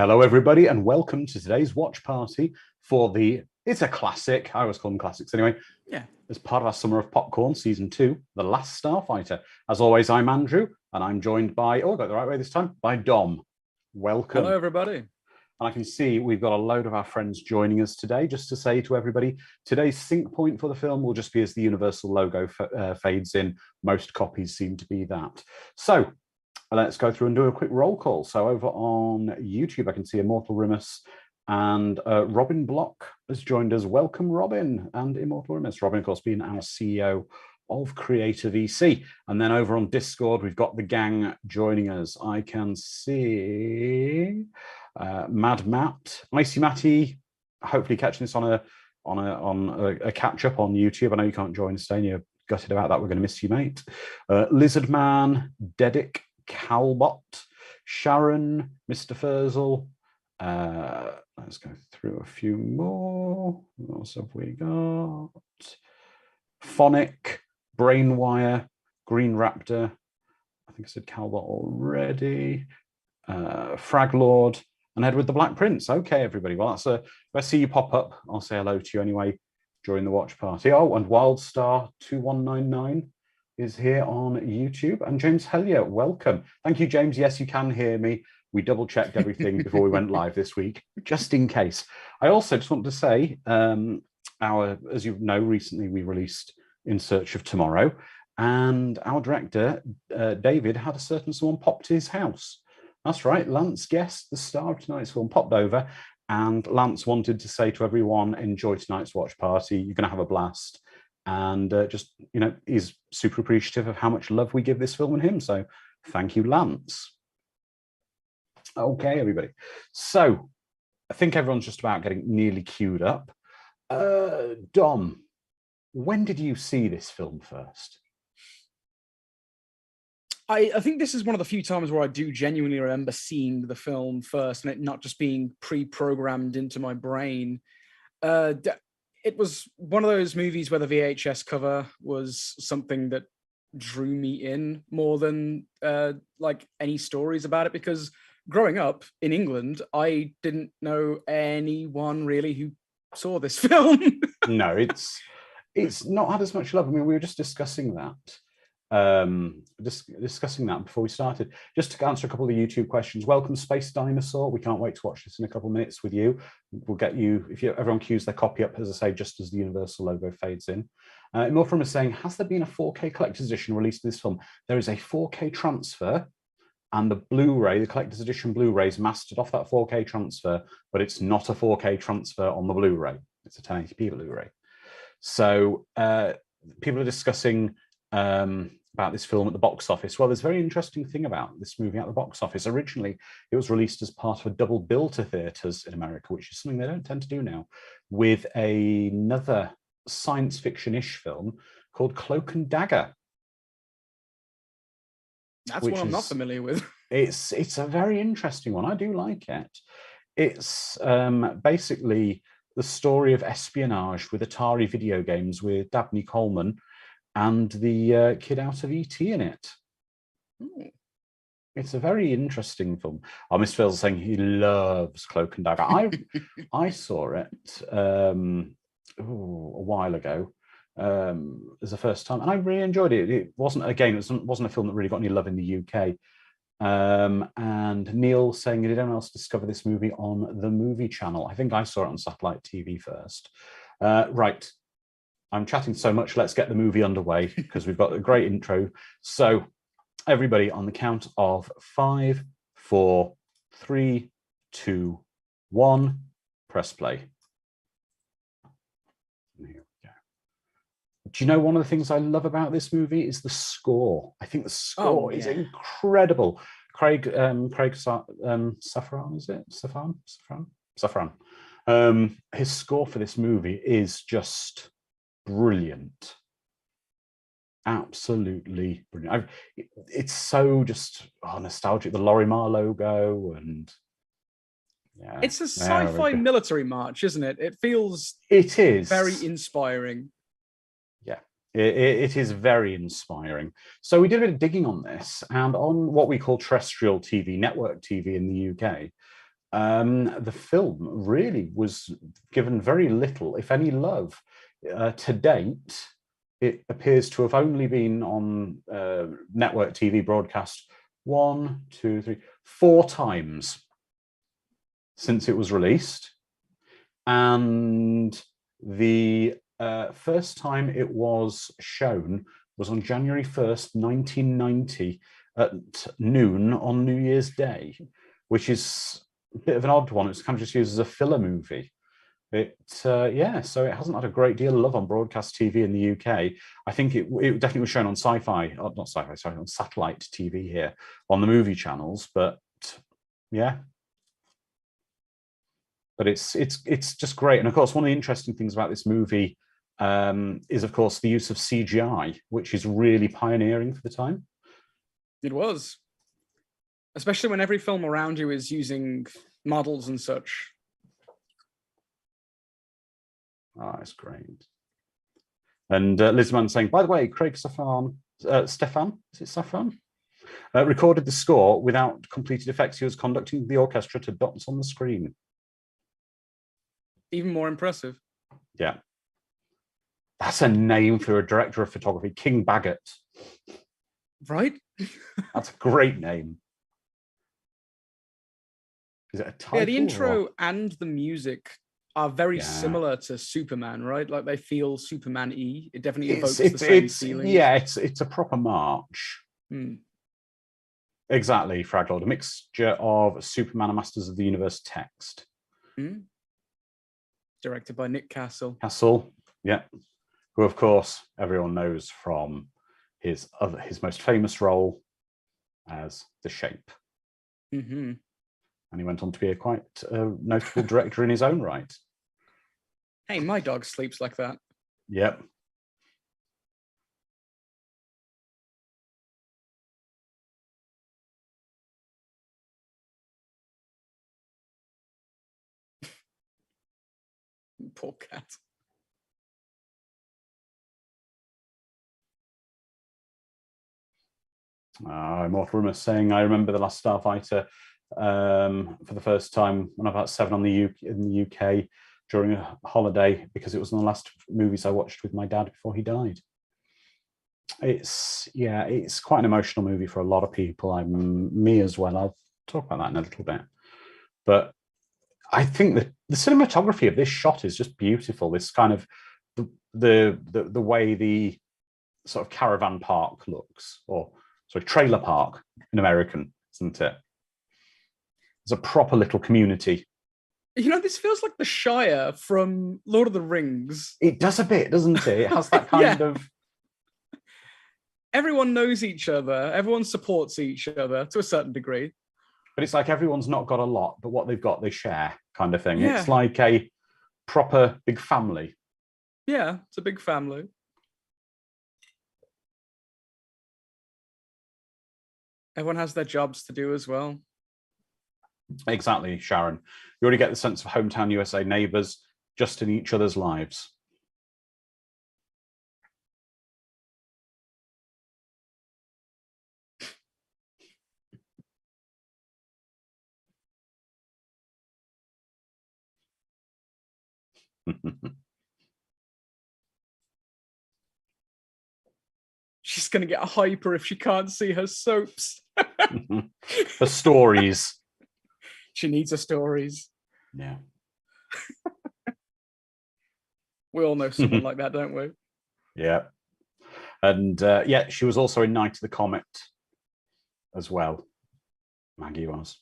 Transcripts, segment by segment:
Hello, everybody, and welcome to today's watch party for it's a classic. I always call them classics anyway. Yeah. As part of our Summer of Popcorn Season 2, The Last Starfighter. As always, I'm Andrew, and I'm joined by, I got it the right way this time, by Dom. Welcome. Hello, everybody. And I can see we've got a load of our friends joining us today. Just to say to everybody, today's sync point for the film will just be as the Universal logo fades in. Most copies seem to be that. So let's go through and do a quick roll call. So over on YouTube, I can see Immortal Rimus and Robin Block has joined us. Welcome, Robin and Immortal Rimus. Robin, of course, being our CEO of Creative EC. And then over on Discord, we've got the gang joining us. I can see Mad Matt, Icy Matty, hopefully catching this on a catch up on YouTube. I know you can't join us today and you're gutted about that. We're going to miss you, mate. Lizard Man, Dedic, Calbot, Sharon, Mr. Furzel. Let's go through a few more. What else have we got? Phonic, Brainwire, Green Raptor. I think I said Calbot already. Fraglord and Edward the Black Prince. Okay, everybody. Well, that's if I see you pop up, I'll say hello to you anyway during the watch party. Oh, and Wildstar2199 is here on YouTube. And James Hellier, welcome. Thank you, James. Yes, you can hear me. We double-checked everything before we went live this week, just in case. I also just want to say, as you know, recently we released In Search of Tomorrow, and our director, David, had a certain someone pop to his house. That's right, Lance Guest, the star of tonight's film, popped over, and Lance wanted to say to everyone, enjoy tonight's watch party. You're going to have a blast. And just, you know, he's super appreciative of how much love we give this film and him. So thank you, Lance. Okay, everybody. So I think everyone's just about getting nearly queued up. Dom, when did you see this film first? I think this is one of the few times where I do genuinely remember seeing the film first and it not just being pre-programmed into my brain. It was one of those movies where the VHS cover was something that drew me in more than like any stories about it, because growing up in England, I didn't know anyone really who saw this film. No, it's not had as much love. I mean, we were just discussing that. Discussing that before we started. Just to answer a couple of YouTube questions. Welcome, Space Dinosaur. We can't wait to watch this in a couple of minutes with you. We'll get you, if everyone queues their copy up, as I say, just as the Universal logo fades in. More is saying, has there been a 4K collector's edition released of this film? There is a 4K transfer, and the Blu-ray, the collector's edition Blu-ray, is mastered off that 4K transfer, but it's not a 4K transfer on the Blu-ray. It's a 1080p Blu-ray. So people are discussing about this film at the box office. Well, there's a very interesting thing about this movie at the box office. Originally, it was released as part of a double bill to theatres in America, which is something they don't tend to do now, with another science fiction-ish film called Cloak and Dagger. That's what I'm not familiar with. It's a very interesting one. I do like it. It's basically the story of espionage with Atari video games with Dabney Coleman and the kid out of E.T. in it. Ooh. It's a very interesting film. Oh, Miss Phil's saying he loves Cloak and Dagger. I saw it a while ago as the first time, and I really enjoyed it. It wasn't a film that really got any love in the UK. And Neil saying, did anyone else discover this movie on the Movie Channel? I think I saw it on satellite TV first. Right. I'm chatting so much, let's get the movie underway because we've got a great intro. So everybody, on the count of 5, 4, 3, 2, 1, press play. Here we go. Do you know one of the things I love about this movie is the score? I think the score is incredible. Craig Safran, is it? Safran. His score for this movie is just brilliant, absolutely brilliant. It's so just nostalgic. The Lorimar logo, and it's a sci-fi military march, isn't it? It feels very inspiring. Yeah, it is very inspiring. So we did a bit of digging on this, and on what we call terrestrial TV, network TV in the UK, The film really was given very little, if any, love. To date, it appears to have only been on network TV broadcast 4 times since it was released. And the first time it was shown was on January 1st, 1990 at noon on New Year's Day, which is a bit of an odd one. It's kind of just used as a filler movie. So it hasn't had a great deal of love on broadcast TV in the UK. I think it definitely was shown on not sci-fi, sorry, on satellite TV here on the movie channels, but yeah. But it's just great. And of course, one of the interesting things about this movie is, of course, the use of CGI, which is really pioneering for the time. It was. Especially when every film around you is using models and such. Oh, it's great. And Lizman saying, by the way, Craig Stefan, is it Stefan? Recorded the score without completed effects. He was conducting the orchestra to dots on the screen. Even more impressive. Yeah. That's a name for a director of photography, King Baggott. Right? That's a great name. Is it a title? Yeah, the intro and the music are very similar to Superman, right? Like they feel Superman-y. It definitely evokes the same feeling. Yeah, it's a proper march. Exactly, Fraglord. A mixture of Superman and Masters of the Universe text. Directed by Nick Castle. Yeah. Who, of course, everyone knows from his most famous role as The Shape. And he went on to be a quite notable director in his own right. Hey, my dog sleeps like that. Yep. Poor cat. Immortal Rumor saying, I remember the last Starfighter for the first time when I was about 7 in the UK during a holiday, because it was one of the last movies I watched with my dad before he died. It's quite an emotional movie for a lot of people. Me as well. I'll talk about that in a little bit. But I think that the cinematography of this shot is just beautiful. This kind of the way the sort of caravan park looks, or sorry, trailer park in American, isn't it? It's a proper little community. You know, this feels like the Shire from Lord of the Rings. It does a bit, doesn't it? It has that kind of... Everyone knows each other. Everyone supports each other to a certain degree. But it's like everyone's not got a lot, but what they've got, they share, kind of thing. Yeah. It's like a proper big family. Yeah, it's a big family. Everyone has their jobs to do as well. Exactly, Sharon. You already get the sense of hometown USA neighbours just in each other's lives. She's going to get hyper if she can't see her soaps. For stories. She needs her stories. Yeah. We all know someone like that, don't we? Yeah. And she was also in Night of the Comet as well. Maggie was.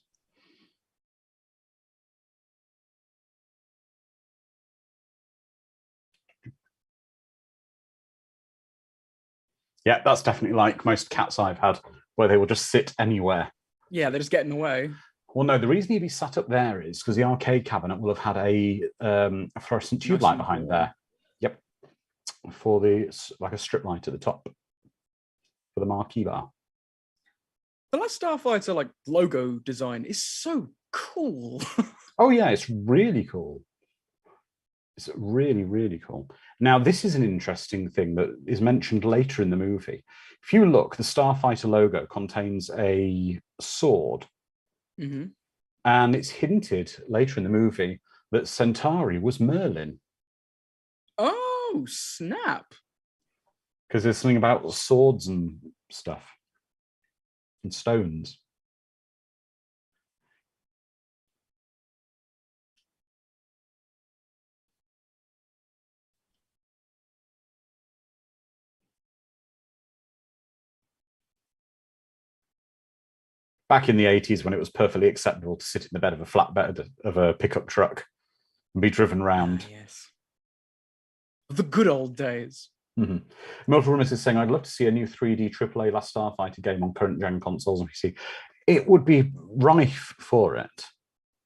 Yeah, that's definitely like most cats I've had, where they will just sit anywhere. Yeah, they just get in the way. Well, no, the reason he'd be sat up there is because the arcade cabinet will have had a fluorescent tube light behind there. Yep. For like a strip light at the top for the marquee bar. The last Starfighter like logo design is so cool. Oh yeah, it's really cool. It's really, really cool. Now, this is an interesting thing that is mentioned later in the movie. If you look, the Starfighter logo contains a sword. And it's hinted later in the movie that Centauri was Merlin. Oh, snap. Because there's something about swords and stuff and stones. Back in the 80s, when it was perfectly acceptable to sit in the bed of a flatbed of a pickup truck and be driven round. Yes. The good old days. Mm-hmm. Mortal Rumus is saying, I'd love to see a new 3D AAA Last Starfighter game on current gen consoles and PC. It would be rife for it.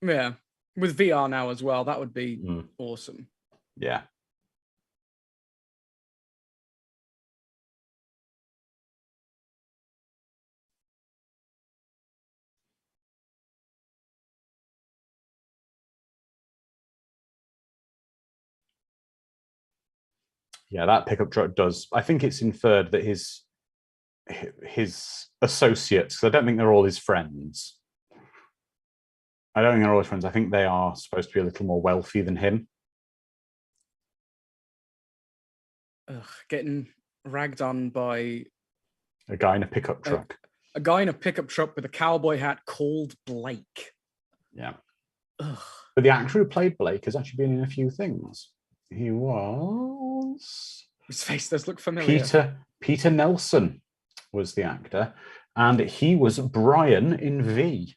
Yeah. With VR now as well, that would be awesome. Yeah. Yeah, that pickup truck does. I think it's inferred that his associates, because I don't think they're all his friends. I don't think they're all his friends. I think they are supposed to be a little more wealthy than him. Ugh, getting ragged on by a guy in a pickup truck. A guy in a pickup truck with a cowboy hat called Blake. Yeah. Ugh. But the actor who played Blake has actually been in a few things. He was... His face does look familiar. Peter Nelson was the actor, and he was Brian in V.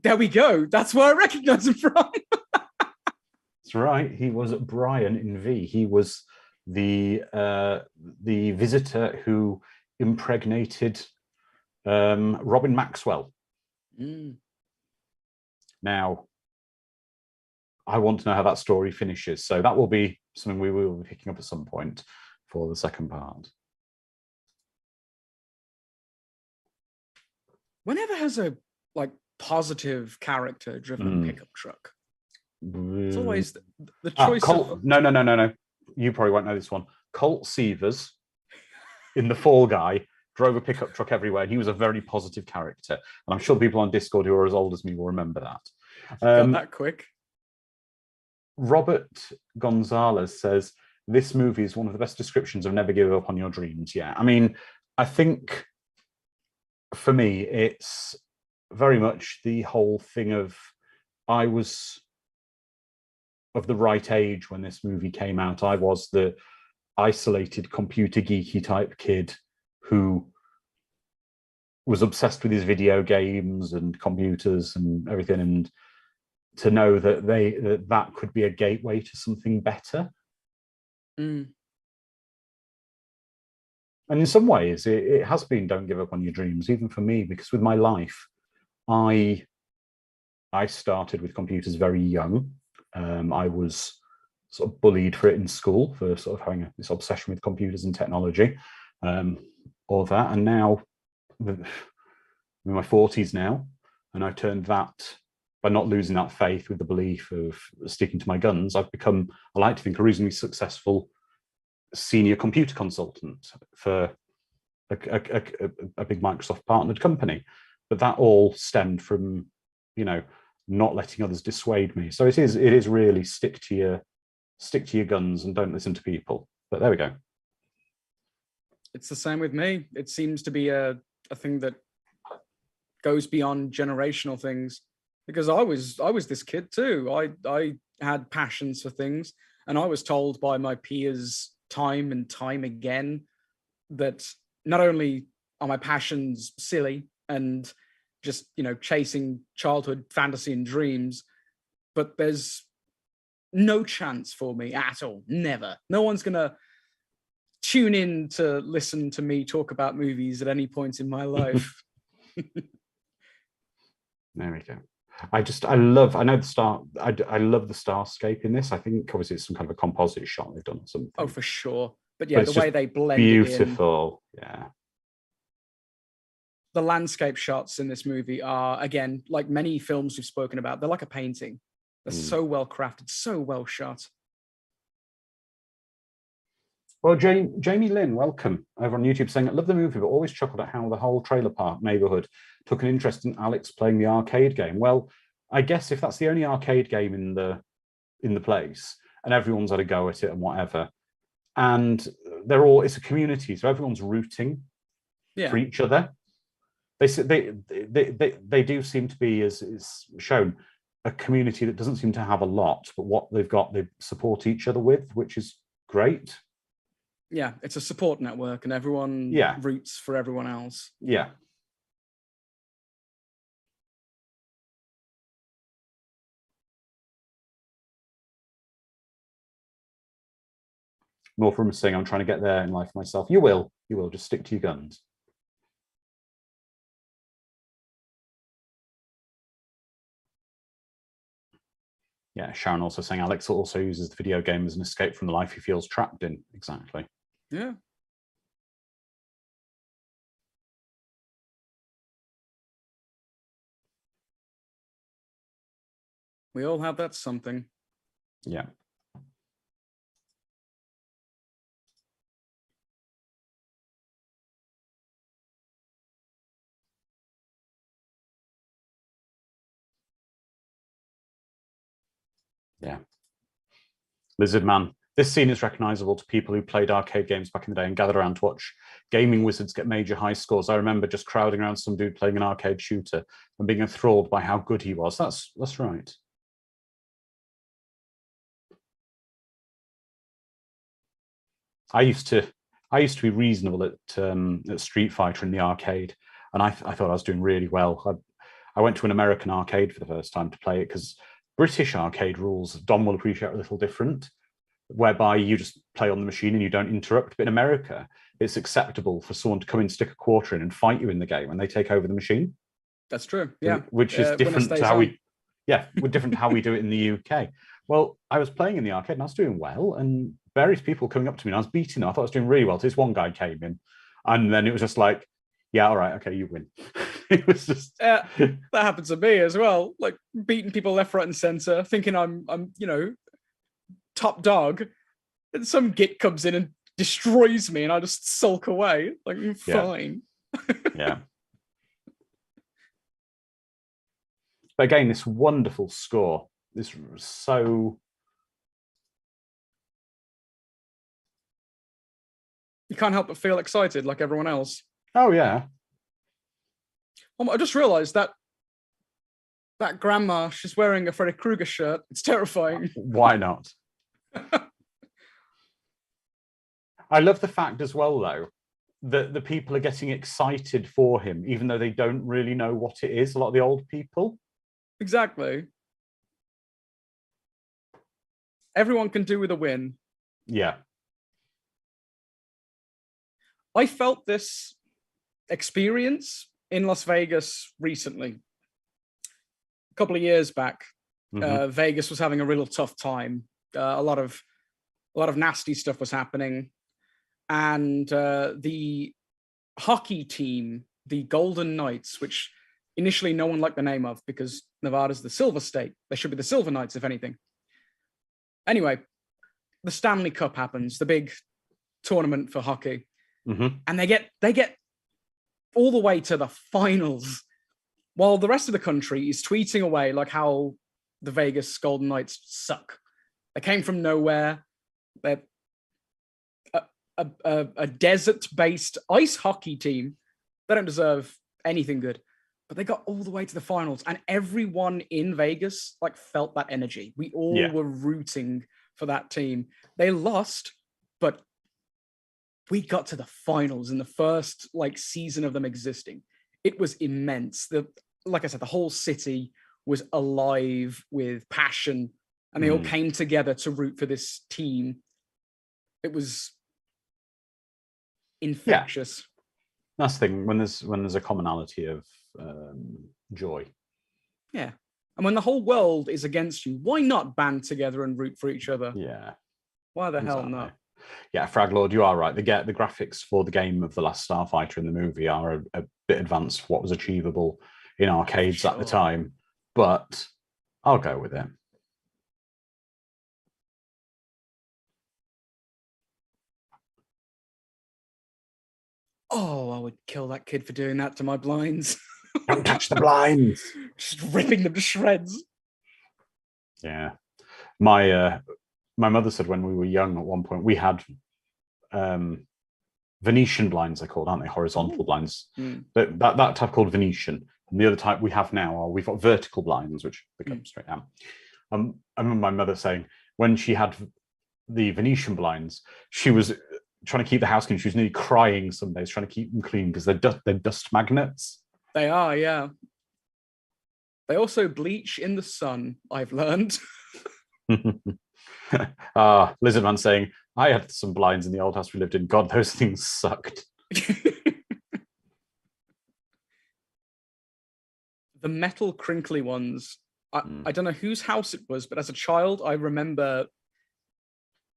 There we go. That's where I recognize him from. That's right. He was Brian in V. He was the visitor who impregnated Robin Maxwell. Now, I want to know how that story finishes. So that will be something we will be picking up at some point for the second part. Whenever has a positive character driven pickup truck? It's always the choice of... No. You probably won't know this one. Colt Seavers in The Fall Guy drove a pickup truck everywhere, and he was a very positive character. And I'm sure the people on Discord who are as old as me will remember that. Got that quick. Robert Gonzalez says, this movie is one of the best descriptions of never give up on your dreams. Yeah, I mean, I think for me, it's very much the whole thing of, I was of the right age when this movie came out. I was the isolated computer geeky type kid who was obsessed with his video games and computers and everything, and to know that that could be a gateway to something better. And in some ways, it has been don't give up on your dreams, even for me, because with my life, I started with computers very young. I was sort of bullied for it in school, for sort of having this obsession with computers and technology, all that. And now, I'm in my 40s now, and I've turned that, by not losing that faith with the belief of sticking to my guns, I've become, I like to think, a reasonably successful senior computer consultant for a big Microsoft partnered company. But that all stemmed from, not letting others dissuade me. So it is really stick to your guns and don't listen to people. But there we go. It's the same with me. It seems to be a thing that goes beyond generational things, because I was this kid too. I had passions for things, and I was told by my peers time and time again that not only are my passions silly and just, chasing childhood fantasy and dreams, but there's no chance for me at all. Never. No one's going to tune in to listen to me talk about movies at any point in my life. There we go. I love the starscape in this. I think obviously it's some kind of a composite shot they've done or something. Oh, for sure. But yeah, the way they blend beautiful. It in. Yeah. The landscape shots in this movie are, again, like many films we've spoken about, they're like a painting. They're so well crafted, so well shot. Well, Jamie Lynn, welcome over on YouTube, saying, I love the movie, but always chuckled at how the whole trailer park neighborhood took an interest in Alex playing the arcade game. Well, I guess if that's the only arcade game in the place, and everyone's had a go at it and whatever, and it's a community, so everyone's rooting for each other. They do seem to be, as is shown, a community that doesn't seem to have a lot, but what they've got, they support each other with, which is great. Yeah, it's a support network, and everyone roots for everyone else. Yeah. More from saying, I'm trying to get there in life myself. You will. Just stick to your guns. Yeah, Sharon also saying Alex also uses the video game as an escape from the life he feels trapped in. Exactly. Yeah. We all have that something. Yeah. Yeah. Lizard Man. This scene is recognizable to people who played arcade games back in the day and gathered around to watch gaming wizards get major high scores. I remember just crowding around some dude playing an arcade shooter and being enthralled by how good he was. That's right. I used to be reasonable at Street Fighter in the arcade, and I thought I was doing really well. I went to an American arcade for the first time to play it because British arcade rules, Dom will appreciate, are a little different, whereby you just play on the machine and you don't interrupt. But in America, it's acceptable for someone to come in, stick a quarter in, and fight you in the game when they take over the machine. That's true. Yeah, which is different to how different to how we do it in the UK. Well, I was playing in the arcade and I was doing well, and various people coming up to me and I was beating them. I thought I was doing really well. So this one guy came in, and then it was just like, yeah, all right, okay, you win. It was just that happened to me as well. Like beating people left, right, and center, thinking I'm top dog, and some git comes in and destroys me, and I just sulk away. Like, fine. Yeah. But again, this wonderful score. This so. You can't help but feel excited like everyone else. Oh, yeah. I just realized that grandma, she's wearing a Freddy Krueger shirt. It's terrifying. Why not? I love the fact as well, though, that the people are getting excited for him, even though they don't really know what it is. A lot of the old people. Exactly. Everyone can do with a win. Yeah. I felt this experience in Las Vegas recently. A couple of years back, Vegas was having a real tough time. A lot of nasty stuff was happening, and the hockey team, the Golden Knights, which initially no one liked the name of because Nevada's the Silver State. They should be the Silver Knights, if anything. Anyway, the Stanley Cup happens, the big tournament for hockey. And they get all the way to the finals, while the rest of the country is tweeting away like how the Vegas Golden Knights suck. They came from nowhere. They're a desert-based ice hockey team. They don't deserve anything good, but they got all the way to the finals, and everyone in Vegas like felt that energy. We all were rooting for that team. They lost, but we got to the finals in the first like season of them existing. It was immense. Like I said, the whole city was alive with passion, and they all came together to root for this team. It was infectious. That's the thing, when there's a commonality of joy. Yeah. And when the whole world is against you, why not band together and root for each other? Yeah. Why the hell not? Yeah, Frag Lord, you are right. The graphics for the game of The Last Starfighter in the movie are a bit advanced for what was achievable in arcades at the time, but I'll go with it. Oh, I would kill that kid for doing that to my blinds. Don't touch the blinds. Just ripping them to shreds. Yeah. My mother said when we were young at one point, we had Venetian blinds, they're called, aren't they? Horizontal blinds. Mm. That type called Venetian. And the other type we have now are we've got vertical blinds, which they come straight down. I remember my mother saying when she had the Venetian blinds, she was trying to keep the house clean. She was nearly crying some days trying to keep them clean because they're dust magnets. They are, yeah. They also bleach in the sun, I've learned. Lizardman saying, I had some blinds in the old house we lived in. God, those things sucked. The metal crinkly ones, I don't know whose house it was, but as a child, I remember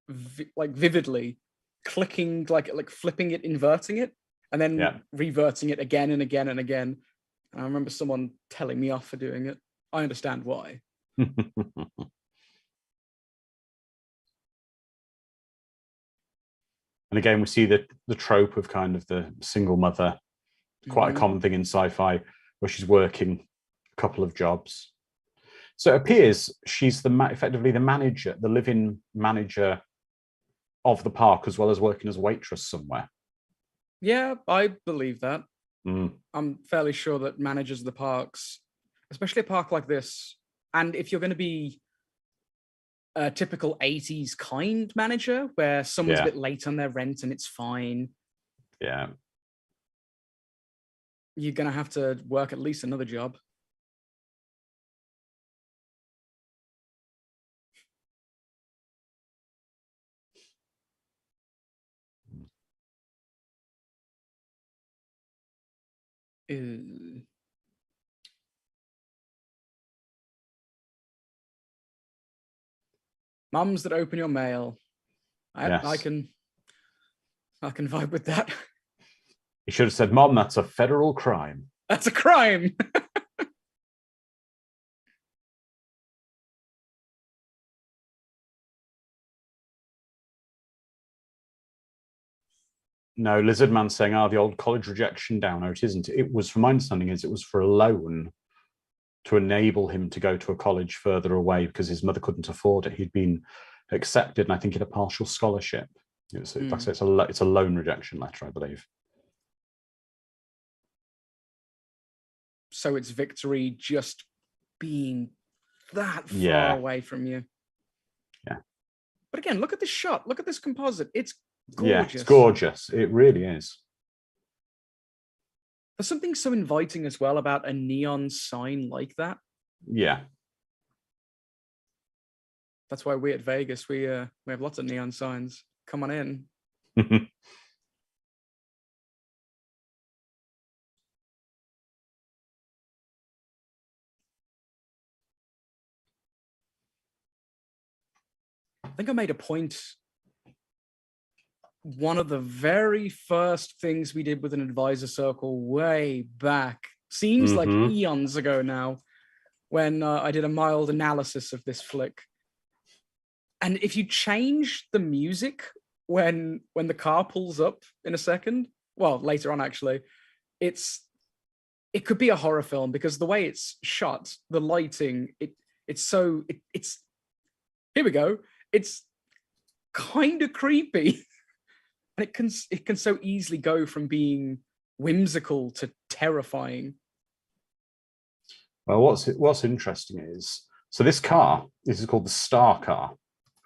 vividly clicking, like flipping it, inverting it, and then reverting it again and again and again. And I remember someone telling me off for doing it. I understand why. And again, we see the trope of kind of the single mother, quite a common thing in sci-fi, where she's working a couple of jobs. So it appears she's effectively the manager, the living manager of the park, as well as working as a waitress somewhere. Yeah, I believe that. I'm fairly sure that managers of the parks, especially a park like this, and if you're going to be a typical 80s kind manager where someone's a bit late on their rent and it's fine. Yeah. You're going to have to work at least another job. Ew. Mums that open your mail. I can vibe with that. You should have said, Mom, that's a federal crime. That's a crime. No, Lizardman saying, the old college rejection down. No, it isn't. It was, from my understanding, it was for a loan to enable him to go to a college further away because his mother couldn't afford it. He'd been accepted, and I think in a partial scholarship. Like I say, it's a loan rejection letter, I believe. So it's victory just being that far away from you. Yeah. But again, look at this shot. Look at this composite. It's gorgeous. Yeah, it's gorgeous. It really is. There's something so inviting as well about a neon sign like that. Yeah. That's why we at Vegas, we have lots of neon signs. Come on in. I think I made a point. One of the very first things we did with an advisor circle way back, seems like eons ago now, when I did a mild analysis of this flick. And if you change the music when the car pulls up in a second, well, later on actually, it could be a horror film because the way it's shot, the lighting, it's here we go. It's kind of creepy. And it can so easily go from being whimsical to terrifying. Well, what's interesting is, so this is called the Star Car.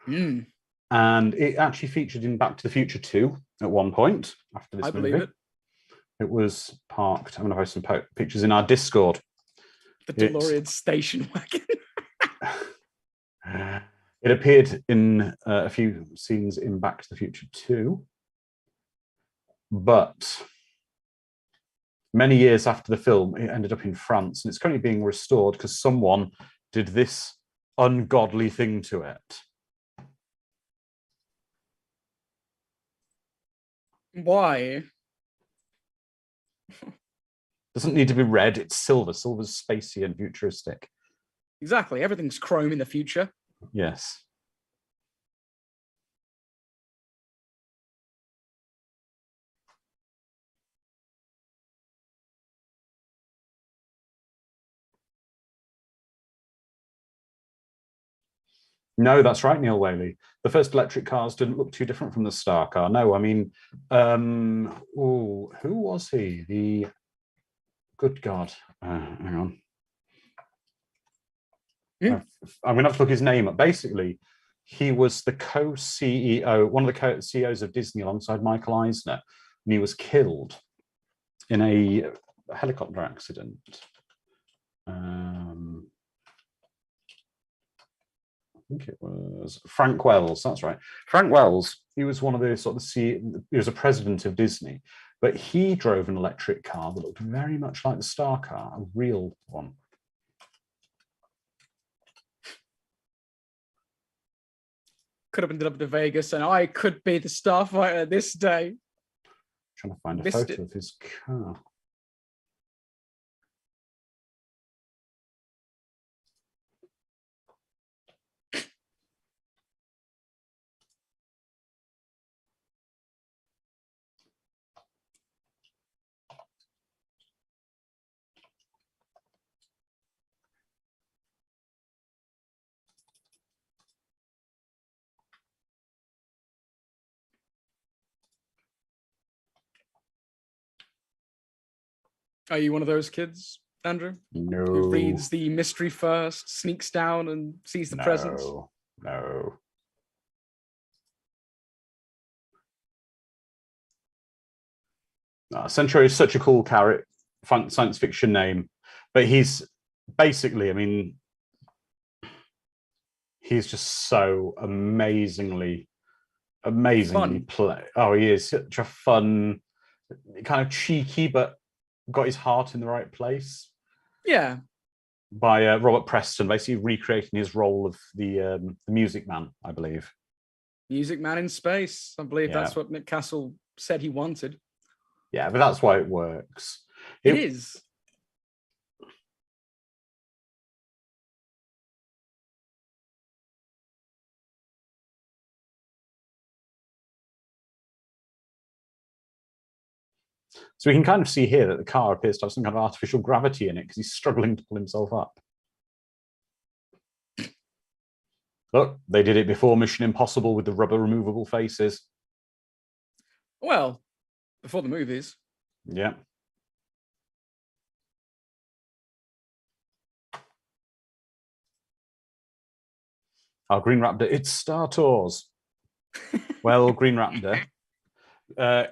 And it actually featured in Back to the Future 2 at one point after this movie. I believe it. It was parked. I'm going to post some pictures in our Discord. The DeLorean station wagon. It appeared in a few scenes in Back to the Future 2. But many years after the film, it ended up in France, and it's currently being restored because someone did this ungodly thing to it. Why? Doesn't need to be red. It's silver. Silver's spacey and futuristic. Exactly. Everything's chrome in the future. Yes. No, that's right, Neil Whaley. The first electric cars didn't look too different from the Star car. No, I mean, who was he? The good God, hang on. I'm going to have to look his name up. Basically, he was the co-CEO, one of the co-CEOs of Disney alongside Michael Eisner, and he was killed in a helicopter accident. I think it was Frank Wells. That's right. Frank Wells. He was one of the sort of he was a president of Disney, but he drove an electric car that looked very much like the Star car, a real one. Could have ended up to Vegas, and I could be the Starfighter this day. Trying to find a photo of his car. Are you one of those kids, Andrew? No. Who reads the mystery first, sneaks down and sees the presents? No. Century is such a cool character, science fiction name, but he's basically, I mean, he's just so amazingly play. Oh, he is such a fun, kind of cheeky, but got his heart in the right place. Yeah. By Robert Preston, basically recreating his role of the Music Man, I believe. Music Man in space. I believe that's what Nick Castle said he wanted. Yeah, but that's why it works. It is. So we can kind of see here that the car appears to have some kind of artificial gravity in it because he's struggling to pull himself up. Look, they did it before Mission Impossible with the rubber removable faces. Well, before the movies. Yeah. Oh, Green Raptor, it's Star Tours. Well, Green Raptor,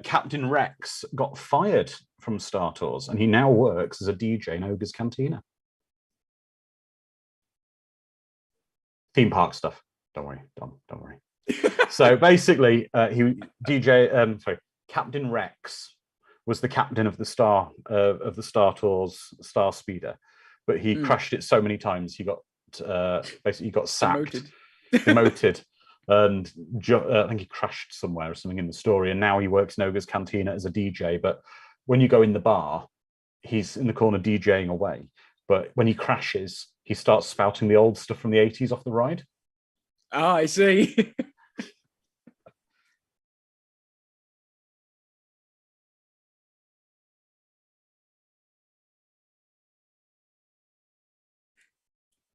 Captain Rex got fired from Star Tours and he now works as a DJ in Ogre's Cantina. Theme park stuff. Don't worry, don't worry. So basically, Captain Rex was the captain of the Star Tours Star Speeder, but he crashed it so many times he got basically got sacked, demoted, and I think he crashed somewhere or something in the story. And now he works in Ogre's Cantina as a DJ. But when you go in the bar, he's in the corner DJing away. But when he crashes, he starts spouting the old stuff from the 80s off the ride. Ah, I see.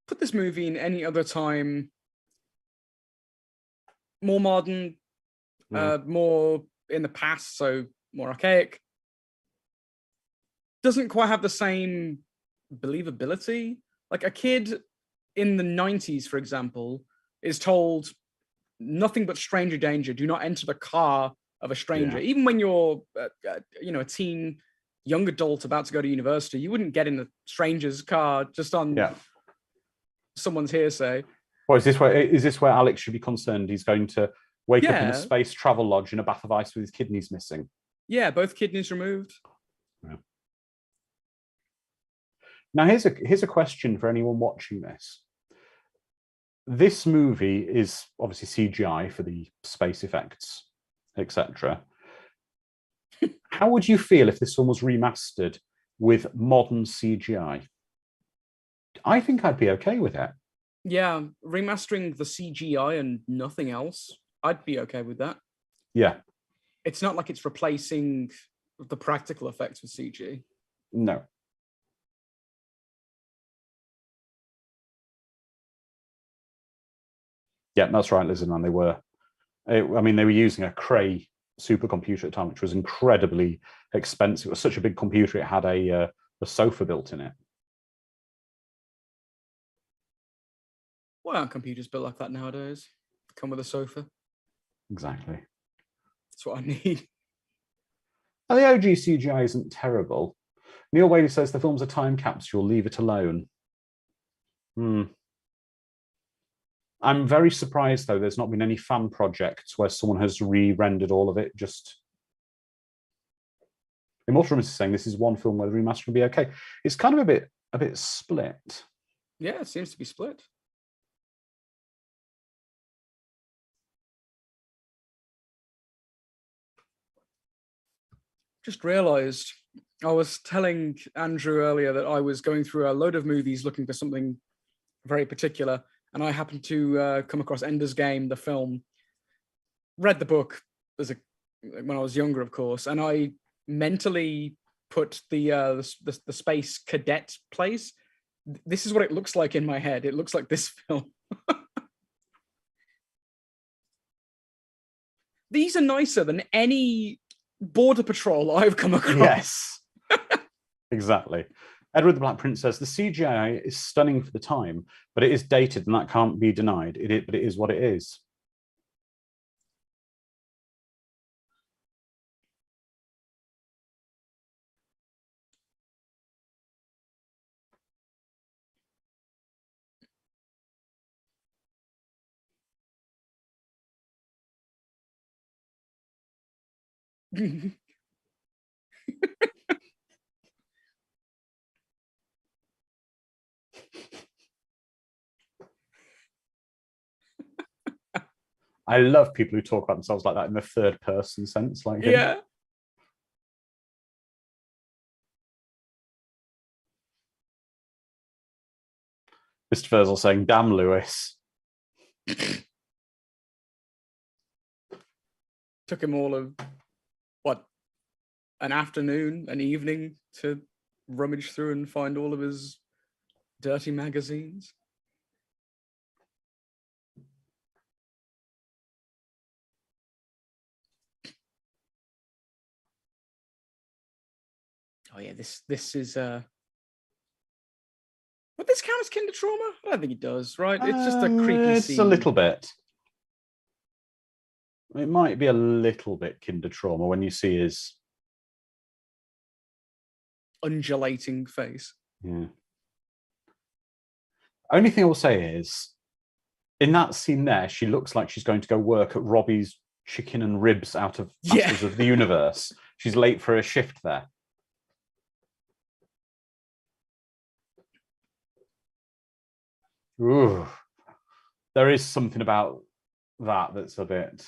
Put this movie in any other time, more modern, more in the past, so more archaic. Doesn't quite have the same believability. Like a kid in the 90s, for example, is told nothing but stranger danger. Do not enter the car of a stranger. Even when you're, a teen, young adult about to go to university, you wouldn't get in a stranger's car just on someone's hearsay. Well, is this where Alex should be concerned? He's going to wake up in a space travel lodge in a bath of ice with his kidneys missing. Yeah, both kidneys removed. Yeah. Now, here's a question for anyone watching this. This movie is obviously CGI for the space effects, etc. How would you feel if this one was remastered with modern CGI? I think I'd be okay with it. Yeah, remastering the CGI and nothing else, I'd be okay with that. Yeah. It's not like it's replacing the practical effects with CG. No. Yeah, that's right, Lizard Man. They were. I mean, they were using a Cray supercomputer at the time, which was incredibly expensive. It was such a big computer; it had a sofa built in it. Why aren't computers built like that nowadays? Come with a sofa. Exactly. That's what I need. And the OG CGI isn't terrible. Neil Whaley says the film's a time capsule. Leave it alone. Hmm. I'm very surprised, though, there's not been any fan projects where someone has re-rendered all of it. Just Immortal is saying this is one film where the remaster can be okay. It's kind of a bit split. Yeah, it seems to be split. Just realized I was telling Andrew earlier that I was going through a load of movies looking for something very particular, and I happened to come across Ender's Game, the film. Read the book as a when I was younger, of course, and I mentally put the space cadet place. This is what it looks like in my head. It looks like this film. These are nicer than any border patrol I've come across. Yes, exactly. Edward the Black Prince says the CGI is stunning for the time, but it is dated and that can't be denied. But it is what it is. I love people who talk about themselves like that in the third person sense, like him. Yeah. Mr. Furzel saying, "Damn, Lewis." Took him all of what, an afternoon, an evening to rummage through and find all of his dirty magazines. Oh yeah, this is would this count as kinder trauma? I don't think it does, right? It's just a creepy It's scene. a little bit. It might be a little bit kinder trauma when you see his undulating face. Yeah. Only thing I will say is, in that scene there, she looks like she's going to go work at Robbie's Chicken and Ribs out of Masters of the Universe. She's late for a shift there. Ooh. There is something about that that's a bit...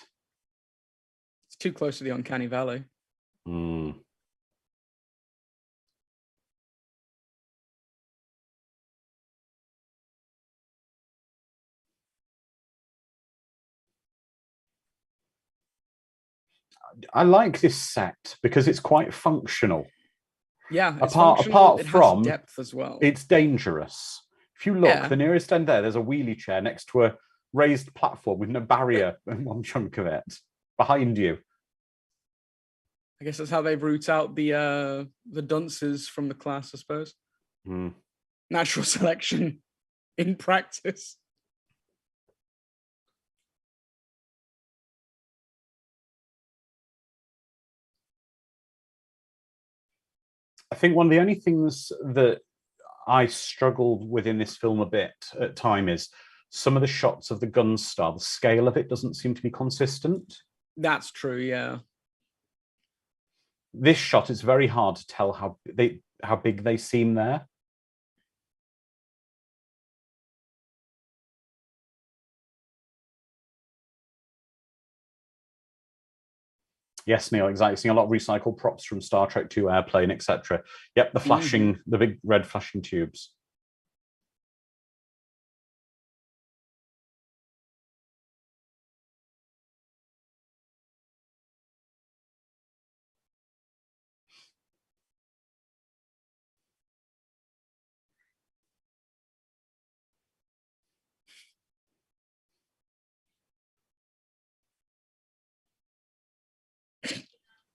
It's too close to the uncanny valley. Mm. I like this set because it's quite functional. Yeah, it's apart it from has depth as well. It's dangerous. If you look, the nearest end there's a wheelie chair next to a raised platform with no barrier in one chunk of it behind you. I guess that's how they root out the dunces from the class, I suppose. Mm. Natural selection in practice. I think one of the only things that I struggled with in this film a bit at time is some of the shots of the Gunstar, the scale of it doesn't seem to be consistent. That's true, yeah. This shot, it's very hard to tell how big they seem there. Yes, Neil, exactly. Seeing a lot of recycled props from Star Trek II Airplane, etc. Yep, the flashing, the big red flashing tubes.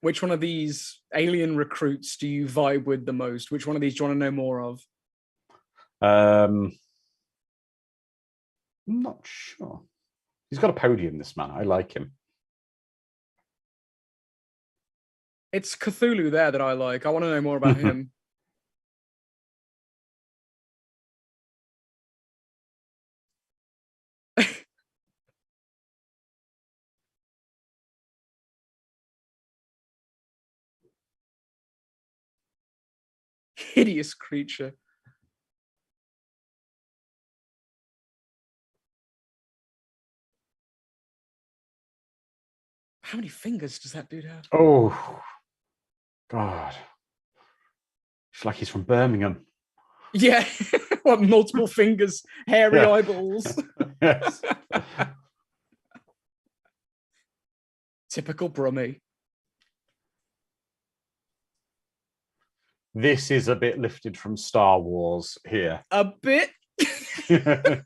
Which one of these alien recruits do you vibe with the most? Which one of these do you want to know more of? I'm not sure. He's got a podium, this man. I like him. It's Cthulhu there that I like. I want to know more about him. Hideous creature. How many fingers does that dude have? Oh, God. It's like he's from Birmingham. Yeah. What, multiple fingers, hairy Yeah. eyeballs. Yes. Typical Brummy. This is a bit lifted from Star Wars here. A bit. But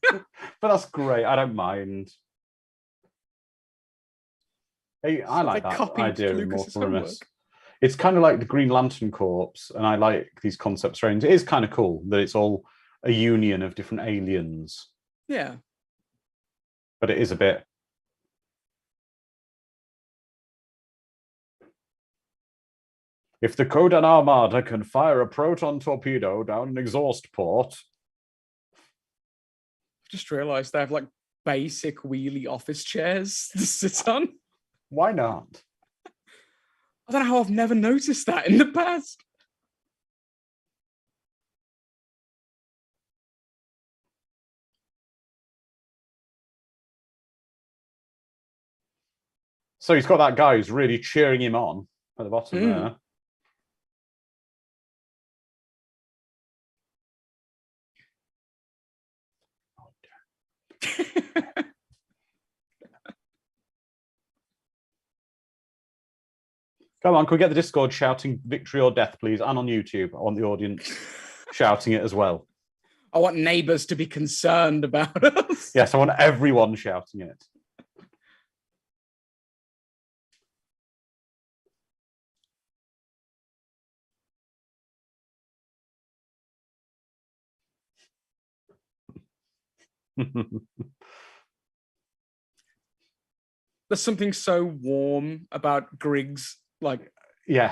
that's great. I don't mind. Hey, I like that idea of Immortal Remiss. It's kind of like the Green Lantern Corps, and I like these concept strange. It is kind of cool that it's all a union of different aliens. Yeah. But it is a bit... If the Kodan Armada can fire a proton torpedo down an exhaust port... I've just realized they have like basic wheelie office chairs to sit on. Why not? I don't know how I've never noticed that in the past. So he's got that guy who's really cheering him on at the bottom there. Come on, can we get the Discord shouting victory or death, please? And on YouTube, I want the audience shouting it as well. I want neighbors to be concerned about us. Yes, I want everyone shouting it. There's something so warm about Grig's like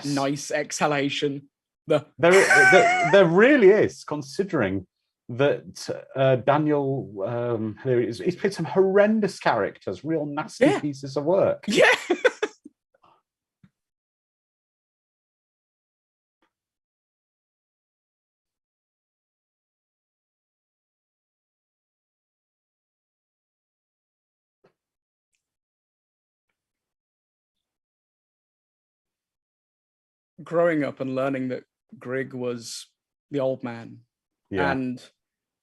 nice exhalation. There really is, considering that Daniel he's played some horrendous characters, real nasty pieces of work. Yeah. Growing up and learning that Grig was the old man, and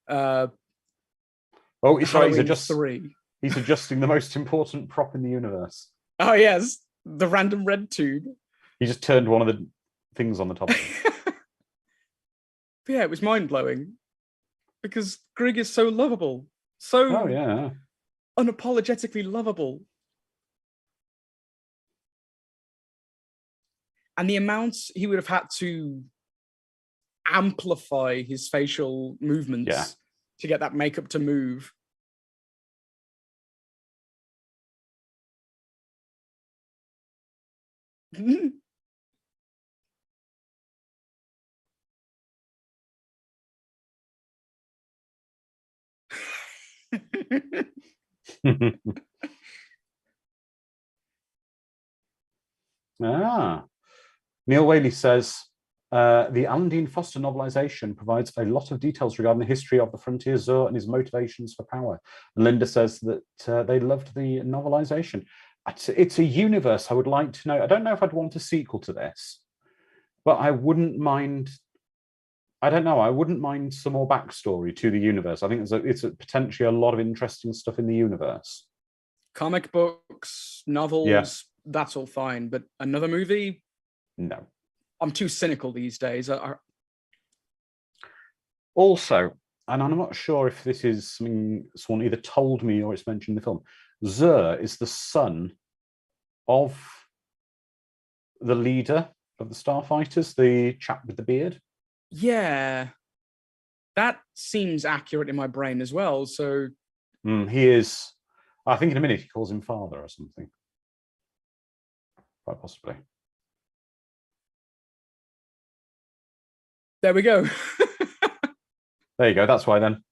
oh, sorry, he's adjusting the most important prop in the universe. Oh yes, the random red tube. He just turned one of the things on the top of it. But yeah, it was mind-blowing because Grig is so lovable, so unapologetically lovable. And the amounts he would have had to amplify his facial movements to get that makeup to move. Neil Whaley says, the Alan Dean Foster novelization provides a lot of details regarding the history of the Frontier Zur and his motivations for power. And Linda says that they loved the novelization. It's a universe I would like to know. I don't know if I'd want a sequel to this, but I wouldn't mind. I don't know. I wouldn't mind some more backstory to the universe. I think it's potentially a lot of interesting stuff in the universe. Comic books, novels, that's all fine. But another movie? No. I'm too cynical these days. Also, and I'm not sure if this is something someone either told me or it's mentioned in the film, Zur is the son of the leader of the Starfighters, the chap with the beard. Yeah, that seems accurate in my brain as well. So he is. I think in a minute he calls him father or something. Quite possibly. there we go. There you go. That's why then.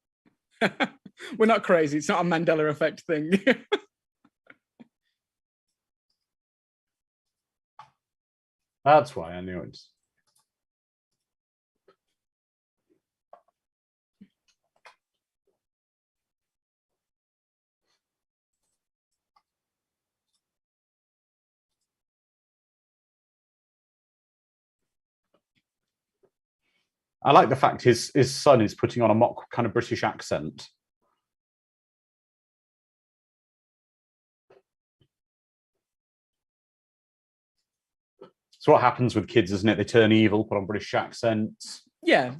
We're not crazy. It's not a Mandela effect thing. That's why I knew it. I like the fact his son is putting on a mock kind of British accent. So what happens with kids, isn't it? They turn evil, put on British accents. Yeah.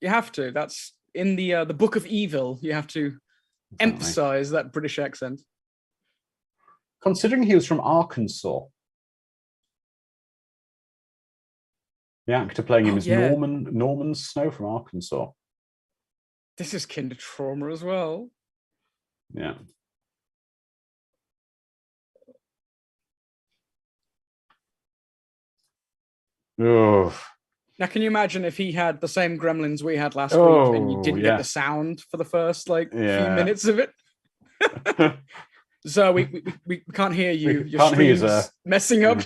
You have to. That's in the Book of Evil. You have to emphasize that British accent. Considering he was from Arkansas, the actor playing him is Norman Snow from Arkansas. This is kind of trauma as well. Yeah. Oh. Now, can you imagine if he had the same gremlins we had last week and you didn't get the sound for the first few minutes of it? So we can't hear you. Your stream's messing up.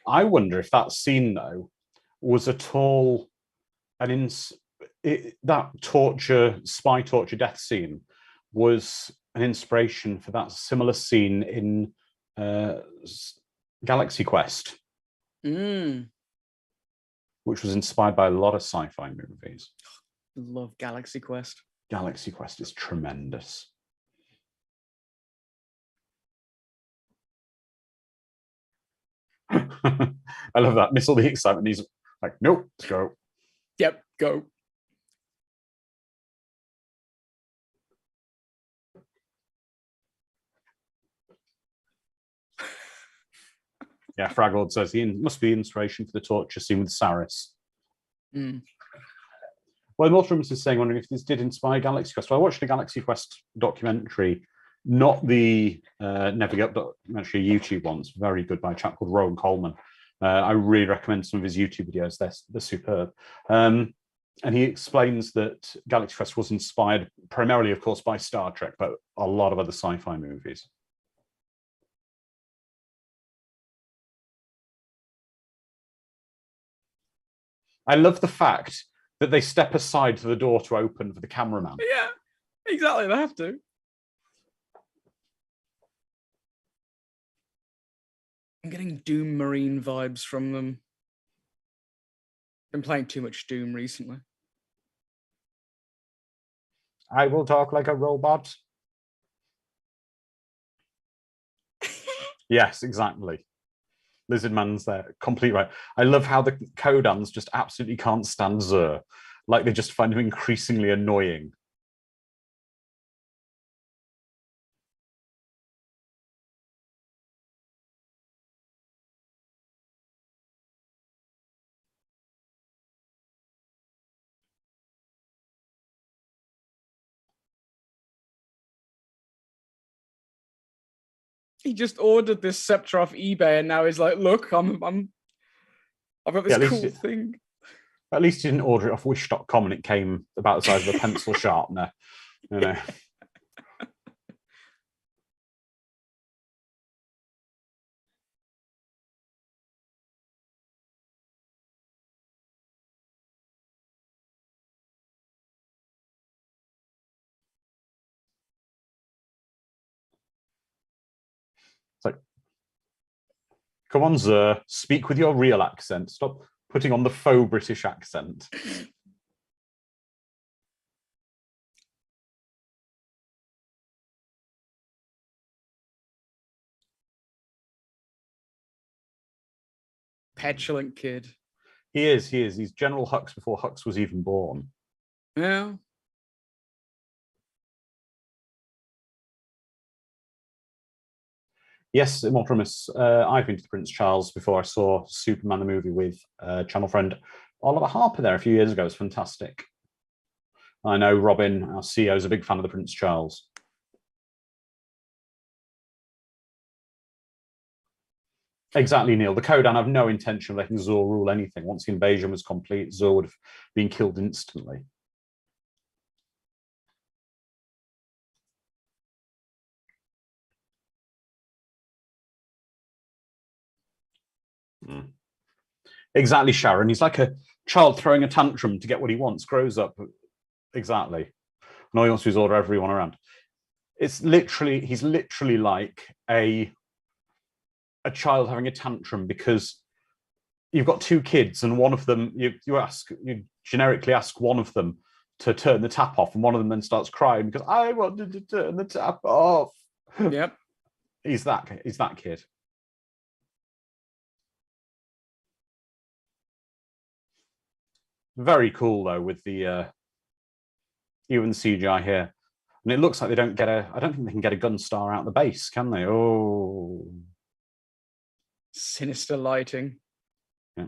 I wonder if that scene though was at all that spy torture death scene was an inspiration for that similar scene in Galaxy Quest, which was inspired by a lot of sci-fi movies. Love Galaxy Quest. Galaxy Quest is tremendous. I love that. Miss all the excitement. He's like, nope, let's go. Yep, go. Yeah, Fragold says he must be inspiration for the torture scene with Saris. Well, Mortimer is saying, wondering if this did inspire Galaxy Quest. Well, I watched the Galaxy Quest documentary, not the Never Get documentary, YouTube ones. Very good, by a chap called Rowan Coleman. I really recommend some of his YouTube videos. They're superb. And he explains that Galaxy Quest was inspired primarily, of course, by Star Trek, but a lot of other sci-fi movies. I love the fact that they step aside to the door to open for the cameraman. Yeah, exactly. They have to. I'm getting Doom Marine vibes from them. Been playing too much Doom recently. I will talk like a robot. Yes, exactly. Lizard Man's there, complete right. I love how the Kodans just absolutely can't stand Zur. Like they just find him increasingly annoying. He just ordered this scepter off eBay, and now he's like, "Look, I've got this cool thing." At least he didn't order it off Wish.com, and it came about the size of a pencil sharpener. You know. It's like, come on, Zur, speak with your real accent. Stop putting on the faux British accent. Petulant kid. He is. He's General Hux before Hux was even born. Yeah. Yes, more promise. I've been to the Prince Charles before. I saw Superman the movie with channel friend Oliver Harper there a few years ago. It's fantastic. I know Robin, our CEO, is a big fan of the Prince Charles. Exactly, Neil. The Kodan have no intention of letting Zor rule anything. Once the invasion was complete, Zor would have been killed instantly. Mm. Exactly, Sharon. He's like a child throwing a tantrum to get what he wants, grows up. Exactly. And all he wants to do is order everyone around. He's literally like a child having a tantrum because you've got two kids and one of them, you generically ask one of them to turn the tap off, and one of them then starts crying because I wanted to turn the tap off. Yep. He's that kid. Very cool though, with the even CGI here. And it looks like they don't get I don't think they can get a Gunstar out the base, can they? Oh. Sinister lighting. Yeah.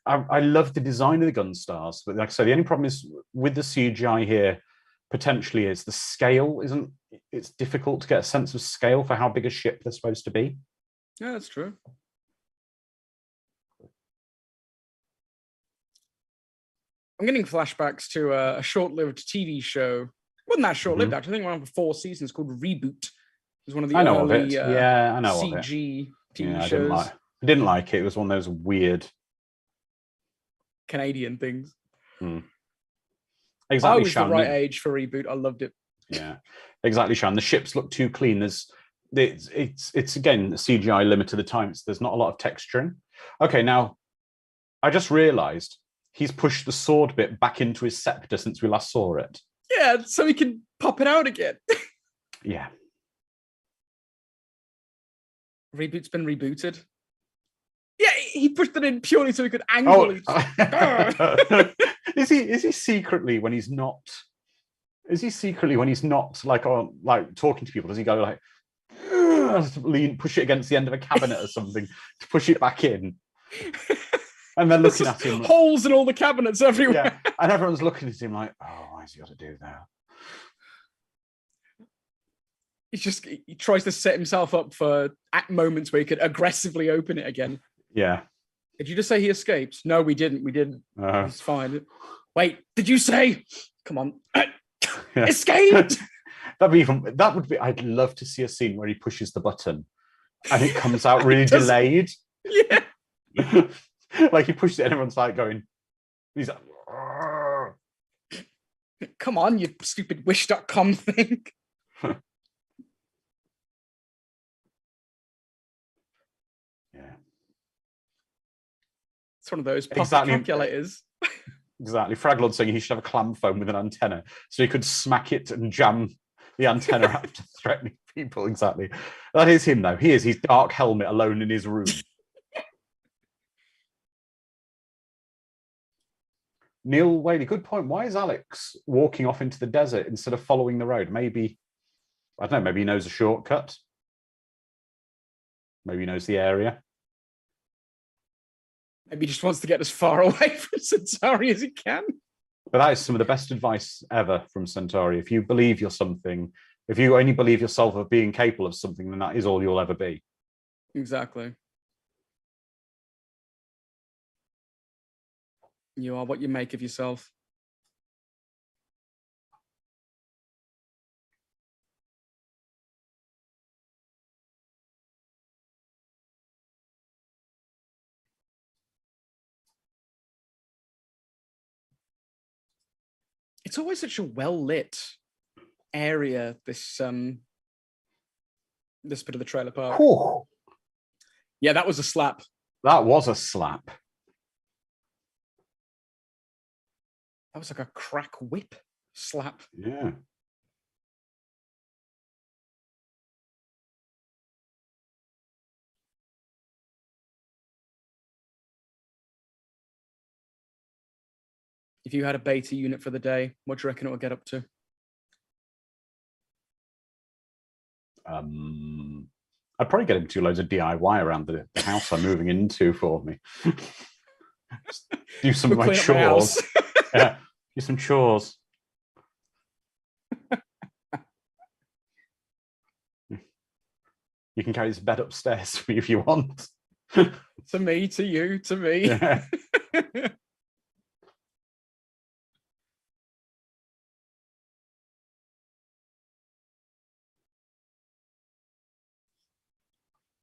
I love the design of the Gunstars, but like I say, the only problem is with the CGI here, potentially is the scale isn't, it's difficult to get a sense of scale for how big a ship they're supposed to be. Yeah, that's true. I'm getting flashbacks to a short-lived TV show. Wasn't that short-lived, actually? I think it went on for 4 seasons, called Reboot. It was one of the early yeah, I know CG TV I shows. I didn't like it. It was one of those weird Canadian things. Exactly, I was Sean. the right age for Reboot. I loved it. Yeah, exactly, Sean. The ships look too clean. It's again CGI limit to the times. There's not a lot of texturing. Okay, now I just realised he's pushed the sword bit back into his scepter since we last saw it. Yeah, so he can pop it out again. Yeah. Reboot's been rebooted. Yeah, he pushed it in purely so he could angle it. Is he secretly when he's not? Is he secretly when he's not like on like talking to people? Does he go like push it against the end of a cabinet or something to push it back in? And they're looking at him. Holes in all the cabinets everywhere. Yeah, and everyone's looking at him like, oh, why has he got to do that? He tries to set himself up for moments where he could aggressively open it again. Yeah. Did you just say he escaped? No, we didn't. We didn't. He's fine. Wait, did you say? Come on. Escaped? That would be, I'd love to see a scene where he pushes the button and it comes out really delayed. Yeah. Like he pushes it and everyone's like going, he's like, come on, you stupid wish.com thing. Yeah. It's one of those calculators. Exactly. Fraglord saying he should have a clam phone with an antenna so he could smack it and jam the antenna after threatening people. Exactly. That is him, though. He is his dark helmet alone in his room. Neil Whaley, good point. Why is Alex walking off into the desert instead of following the road? Maybe, I don't know, maybe he knows a shortcut. Maybe he knows the area. Maybe he just wants to get as far away from Centauri as he can. But that is some of the best advice ever from Centauri. If you believe you're something, if you only believe yourself of being capable of something, then that is all you'll ever be. Exactly. You are what you make of yourself. It's always such a well-lit area, this bit of the trailer park. Whew. Yeah, that was a slap. That was a slap. That was like a crack whip slap. Yeah. If you had a beta unit for the day, what do you reckon it would get up to? I'd probably get him to do loads of DIY around the house I'm moving into for me. Do some of my chores. Yeah, do some chores. You can carry this bed upstairs to me if you want. To me, to you, to me. Yeah.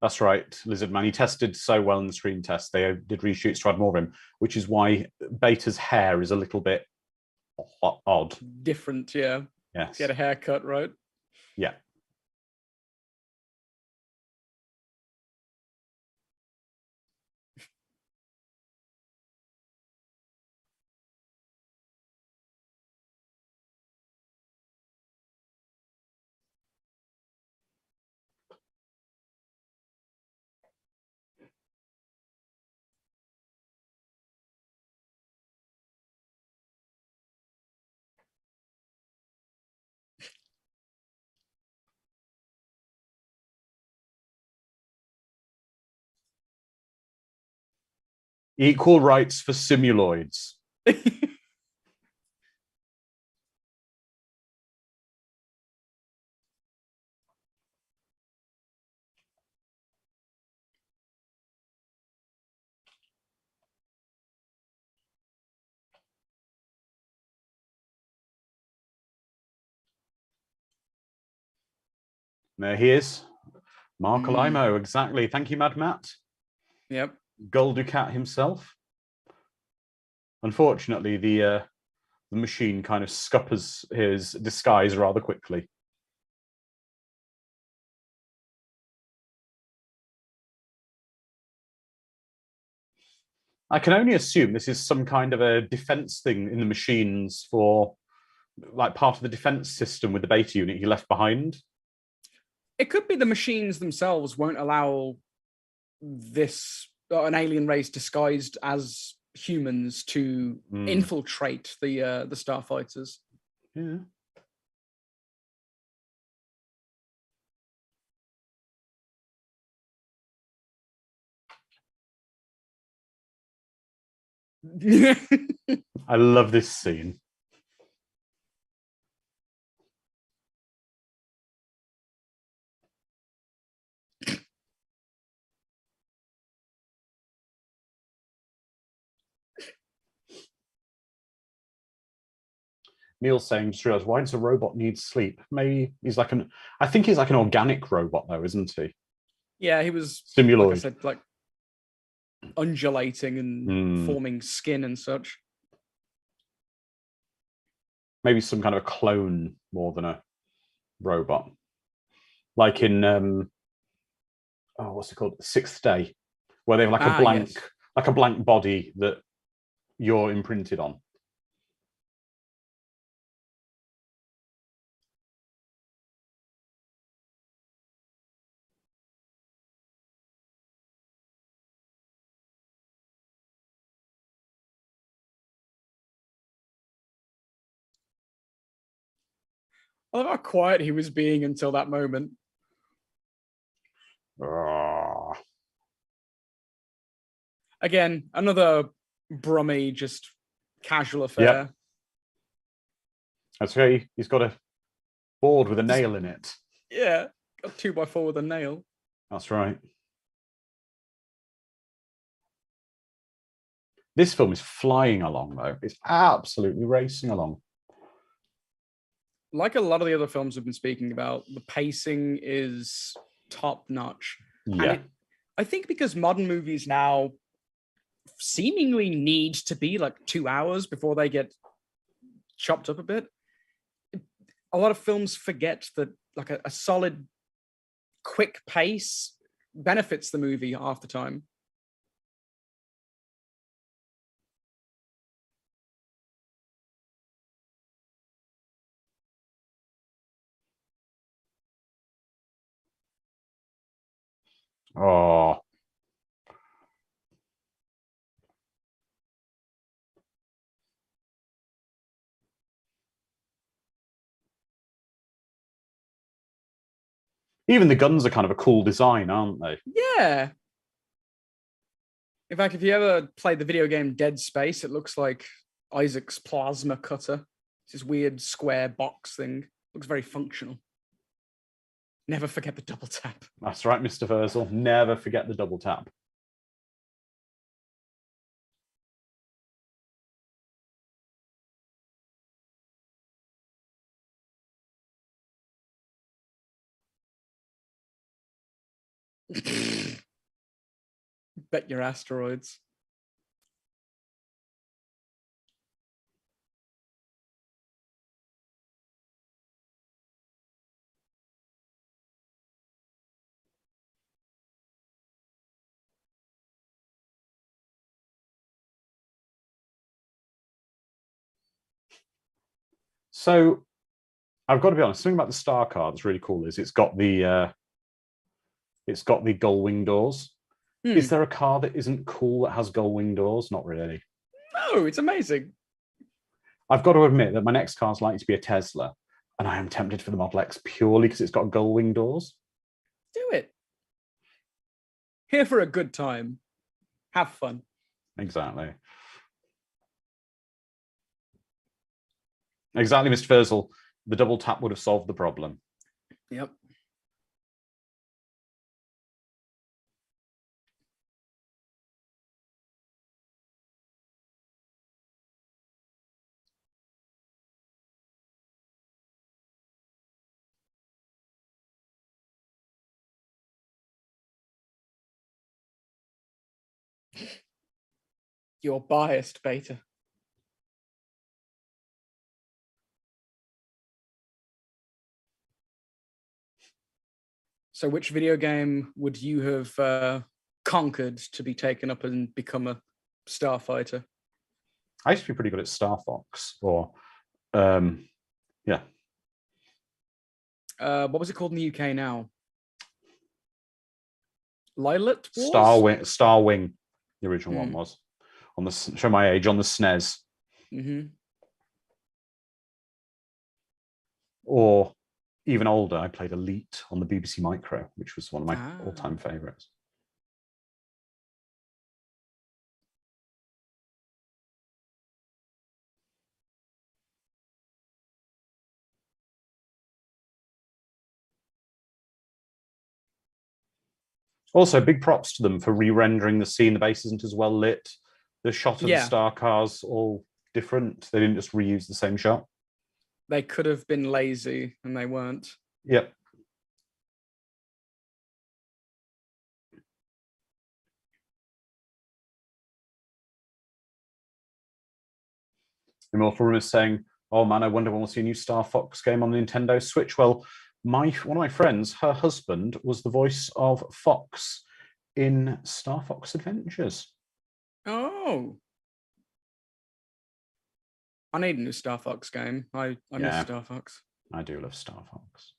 That's right, Lizard Man. He tested so well in the screen test. They did reshoots to add more of him, which is why Beta's hair is a little bit odd. Different, yeah. Yes. Get a haircut, right? Yeah. Equal rights for simuloids. There he is. Mark Alimo, exactly. Thank you, Mad Matt. Yep. Gul Dukat himself. Unfortunately, the machine kind of scuppers his disguise rather quickly. I can only assume this is some kind of a defense thing in the machines for, like, part of the defense system with the beta unit he left behind. It could be the machines themselves won't allow this an alien race disguised as humans to infiltrate the Starfighters. Yeah. I love this scene. Neil's saying, just realized, why does a robot need sleep? Maybe he's like I think he's like an organic robot though, isn't he? Yeah, he was, Simuloid. like I said, like undulating and forming skin and such. Maybe some kind of a clone more than a robot. Like in what's it called? Sixth Day, where they have like a blank body that you're imprinted on. I love how quiet he was being until that moment. Again, another Brummy, just casual affair. Yep. That's okay. He's got a board with a nail in it. Yeah, got 2x4 with a nail. That's right. This film is flying along, though. It's absolutely racing along. Like a lot of the other films we've been speaking about, the pacing is top notch. Yeah. And I think because modern movies now seemingly need to be like 2 hours before they get chopped up a bit, a lot of films forget that like a solid, quick pace benefits the movie half the time. Oh. Even the guns are kind of a cool design, aren't they? Yeah. In fact, if you ever played the video game Dead Space, it looks like Isaac's plasma cutter. It's this weird square box thing. Looks very functional. Never forget the double tap. That's right, Mr. Furzel. Never forget the double tap. Bet your asteroids. So I've got to be honest, something about the star car that's really cool is it's got the gull wing doors. Is there a car that isn't cool that has gull wing doors? Not really. No, it's amazing. I've got to admit that my next car is likely to be a Tesla, and I am tempted for the Model X purely because it's got gull wing doors. Do it. Here for a good time. Have fun. Exactly. Exactly, Mr. Furzel. The double tap would have solved the problem. Yep. You're biased, Beta. So which video game would you have conquered to be taken up and become a Starfighter? I used to be pretty good at Star Fox, or yeah. What was it called in the UK now? Lilat Wars? Star Wing, the original one was. On the show my age, on the SNES. Or even older, I played Elite on the BBC Micro, which was one of my all-time favorites. Also, big props to them for re-rendering the scene. The base isn't as well lit. The shot of the star cars all different. They didn't just reuse the same shot. They could have been lazy, and they weren't. Yep. Immortal Rumors saying, "Oh man, I wonder when we'll see a new Star Fox game on the Nintendo Switch." Well, one of my friends, her husband was the voice of Fox in Star Fox Adventures. Oh, I need a new Star Fox game. I miss Star Fox. I do love Star Fox.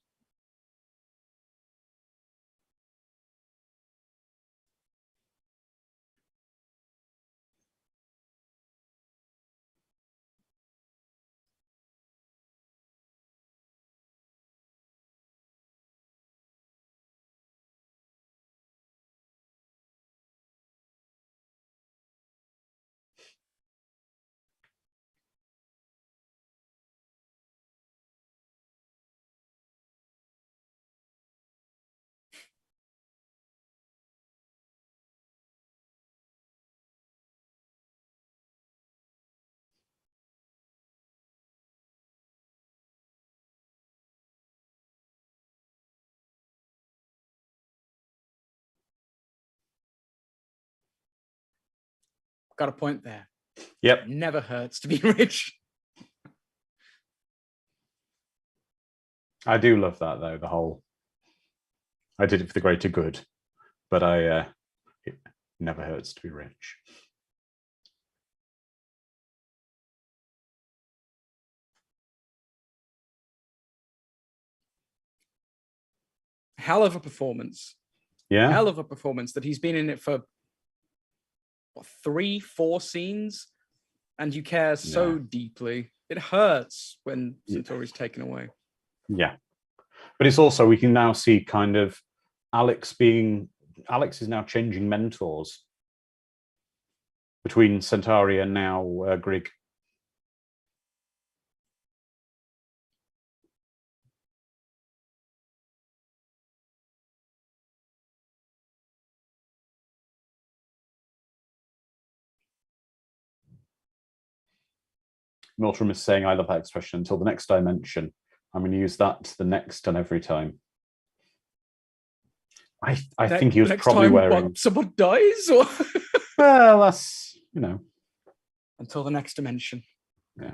Got a point there. Yep. Never hurts to be rich. I do love that though. The whole, I did it for the greater good, but it never hurts to be rich. Hell of a performance. Yeah. Hell of a performance that he's been in it for what, 3-4 scenes, and you care so deeply. It hurts when Centauri's taken away. Yeah. But it's also, we can now see kind of Alex is now changing mentors between Centauri and now Grig. Miltram is saying, I love that expression, until the next dimension. I'm going to use that the next and every time. I think he was probably wearing... What, someone dies? Or well, that's, until the next dimension. Yeah.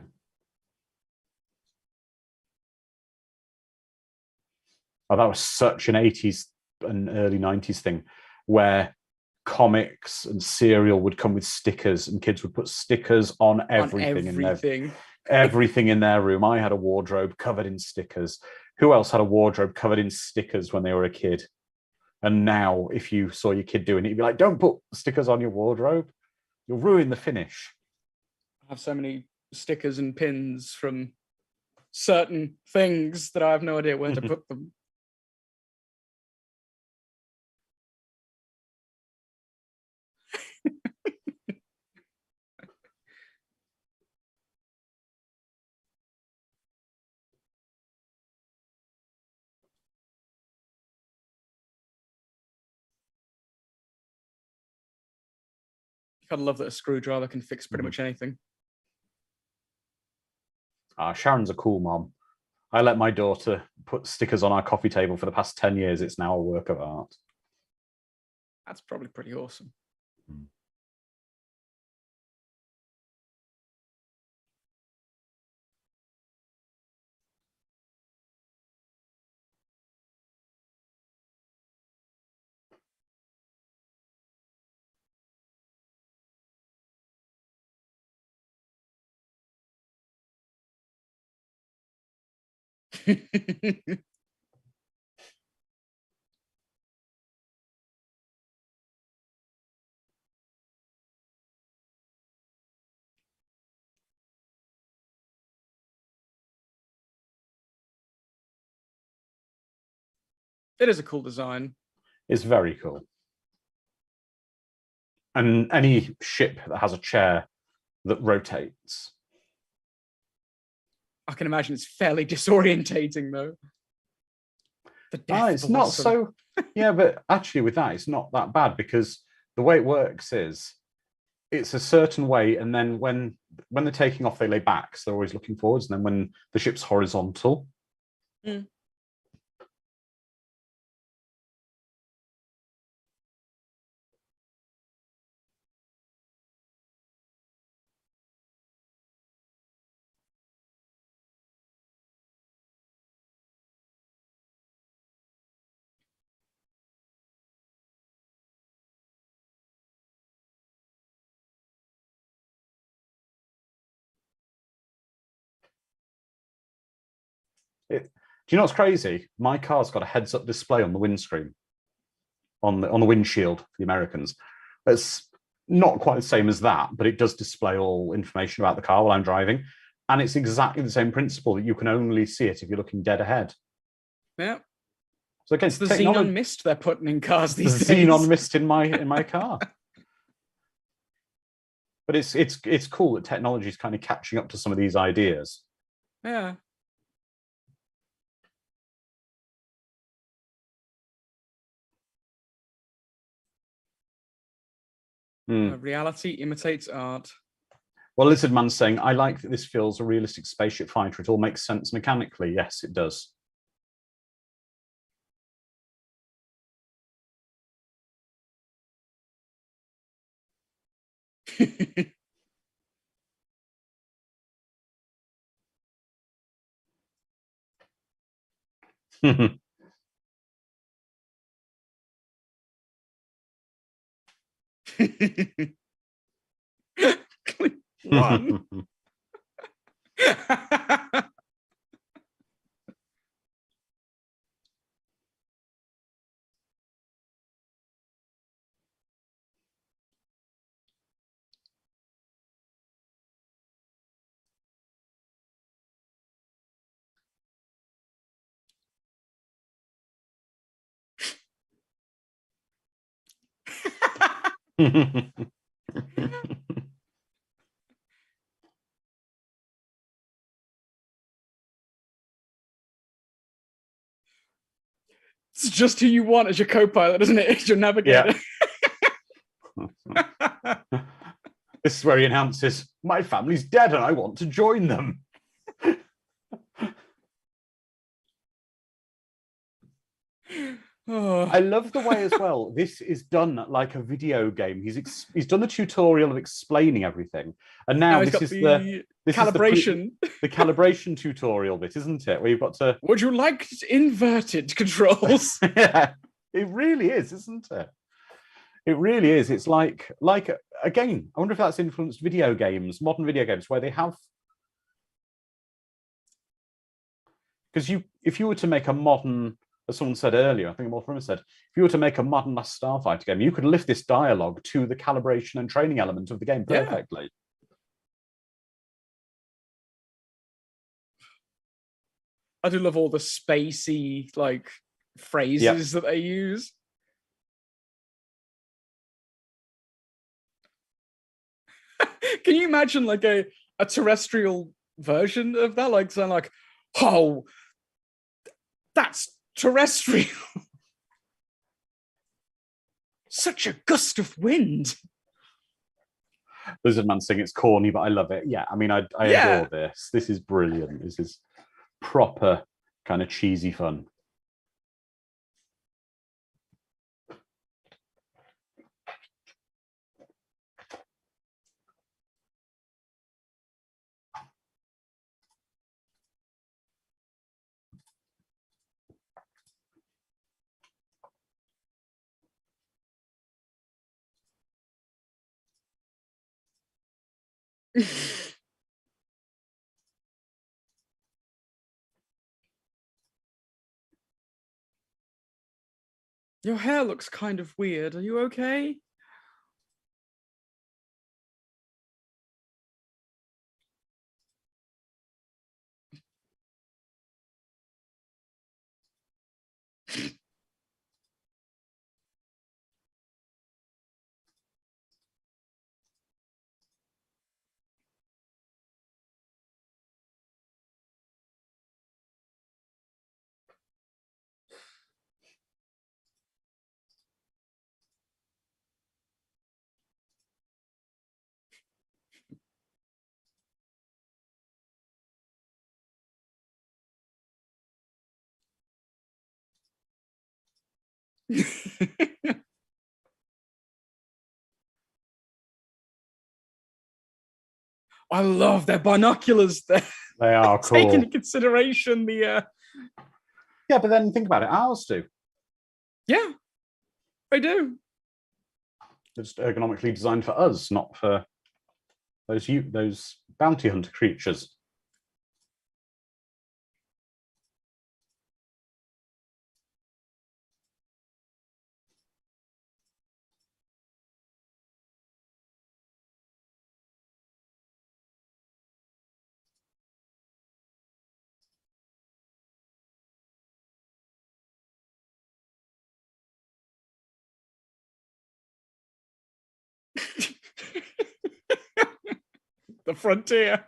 Oh, that was such an 80s and early 90s thing where comics and cereal would come with stickers and kids would put stickers on everything. Everything in their room. I had a wardrobe covered in stickers. Who else had a wardrobe covered in stickers when they were a kid? And now if you saw your kid doing it, you'd be like, don't put stickers on your wardrobe. You'll ruin the finish. I have so many stickers and pins from certain things that I have no idea where to put them. I love that a screwdriver can fix pretty much anything. Sharon's a cool mom. I let my daughter put stickers on our coffee table for the past 10 years. It's now a work of art. That's probably pretty awesome. It is a cool design. It's very cool. And any ship that has a chair that rotates. I can imagine it's fairly disorientating, though. It's not so... yeah, but actually with that, it's not that bad because the way it works is it's a certain way, and then when they're taking off, they lay back, so they're always looking forwards, and then when the ship's horizontal... Do you know what's crazy? My car's got a heads-up display on the windscreen, on the windshield for the Americans. It's not quite the same as that, but it does display all information about the car while I'm driving. And it's exactly the same principle that you can only see it if you're looking dead ahead. Yeah. So again, it's the xenon mist they're putting in cars these days. Xenon mist in my car. But it's cool that technology is kind of catching up to some of these ideas. Yeah. Reality imitates art. Well, Lizard Man's saying, I like that this feels a realistic spaceship fighter. It all makes sense mechanically. Yes, it does. One. It's just who you want as your co-pilot, isn't it? As your navigator. Yeah. This is where he announces, "My family's dead and I want to join them." Oh. I love the way as well. This is done like a video game. He's done the tutorial of explaining everything, and now he's this got is the this calibration. is the calibration tutorial bit, isn't it? Where you've got to. Would you like inverted controls? Yeah, it really is, isn't it? It really is. It's like again. I wonder if that's influenced video games, modern video games, where they have. Because if you were to make a modern, as someone said earlier, I think Mortimer said, if you were to make a modern Last Starfighter game, you could lift this dialogue to the calibration and training element of the game perfectly. Yeah. I do love all the spacey like phrases that they use. Can you imagine like a terrestrial version of that? Like something like, "Oh, that's terrestrial." Such a gust of wind. Lizard Man saying it's corny, but I love it. Yeah, I mean, I adore this. This is brilliant. This is proper kind of cheesy fun. Your hair looks kind of weird. Are you okay? I love their binoculars. They are cool. Take into consideration the. Yeah, but then think about it. Ours do. Yeah, they do. They're just ergonomically designed for us, not for those bounty hunter creatures. The frontier.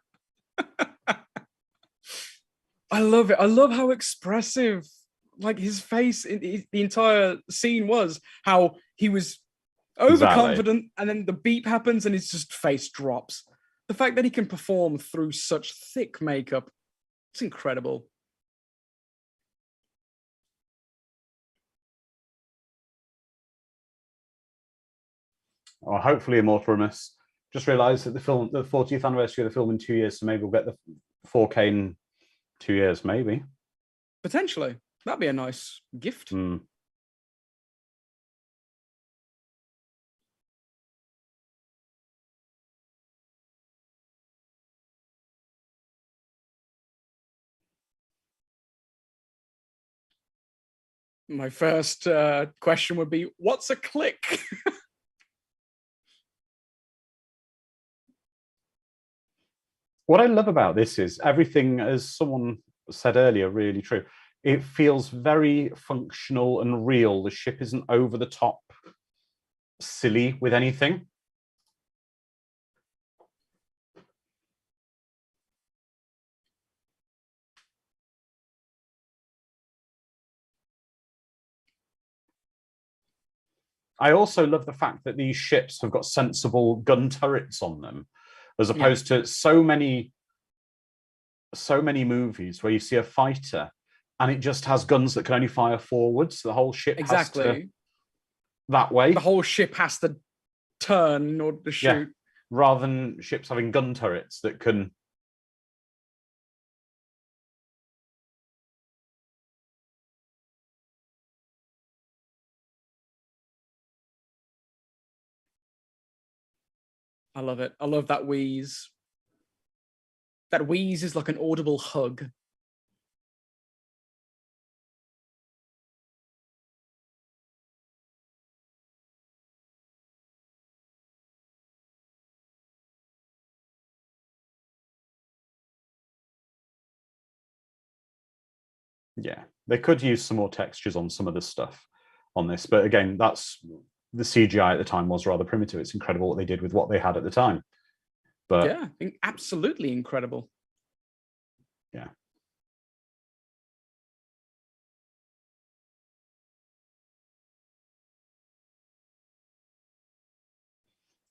I love it. I love how expressive like his face in the entire scene was, how he was overconfident and then the beep happens and his just face drops. The fact that he can perform through such thick makeup, it's incredible. Or hopefully Immortalimus. Just realised that the 40th anniversary of the film in 2 years, so maybe we'll get the 4K in 2 years, maybe. Potentially. That'd be a nice gift. My first question would be, what's a click? What I love about this is everything, as someone said earlier, really true. It feels very functional and real. The ship isn't over the top silly with anything. I also love the fact that these ships have got sensible gun turrets on them, as opposed to so many movies where you see a fighter and it just has guns that can only fire forwards. The whole ship has to that way. The whole ship has to turn in order to shoot. Yeah. Rather than ships having gun turrets that can. I love it. I love that wheeze. That wheeze is like an audible hug. Yeah, they could use some more textures on some of the stuff on this, but again, that's the CGI at the time was rather primitive. It's incredible what they did with what they had at the time. But yeah, absolutely incredible. Yeah.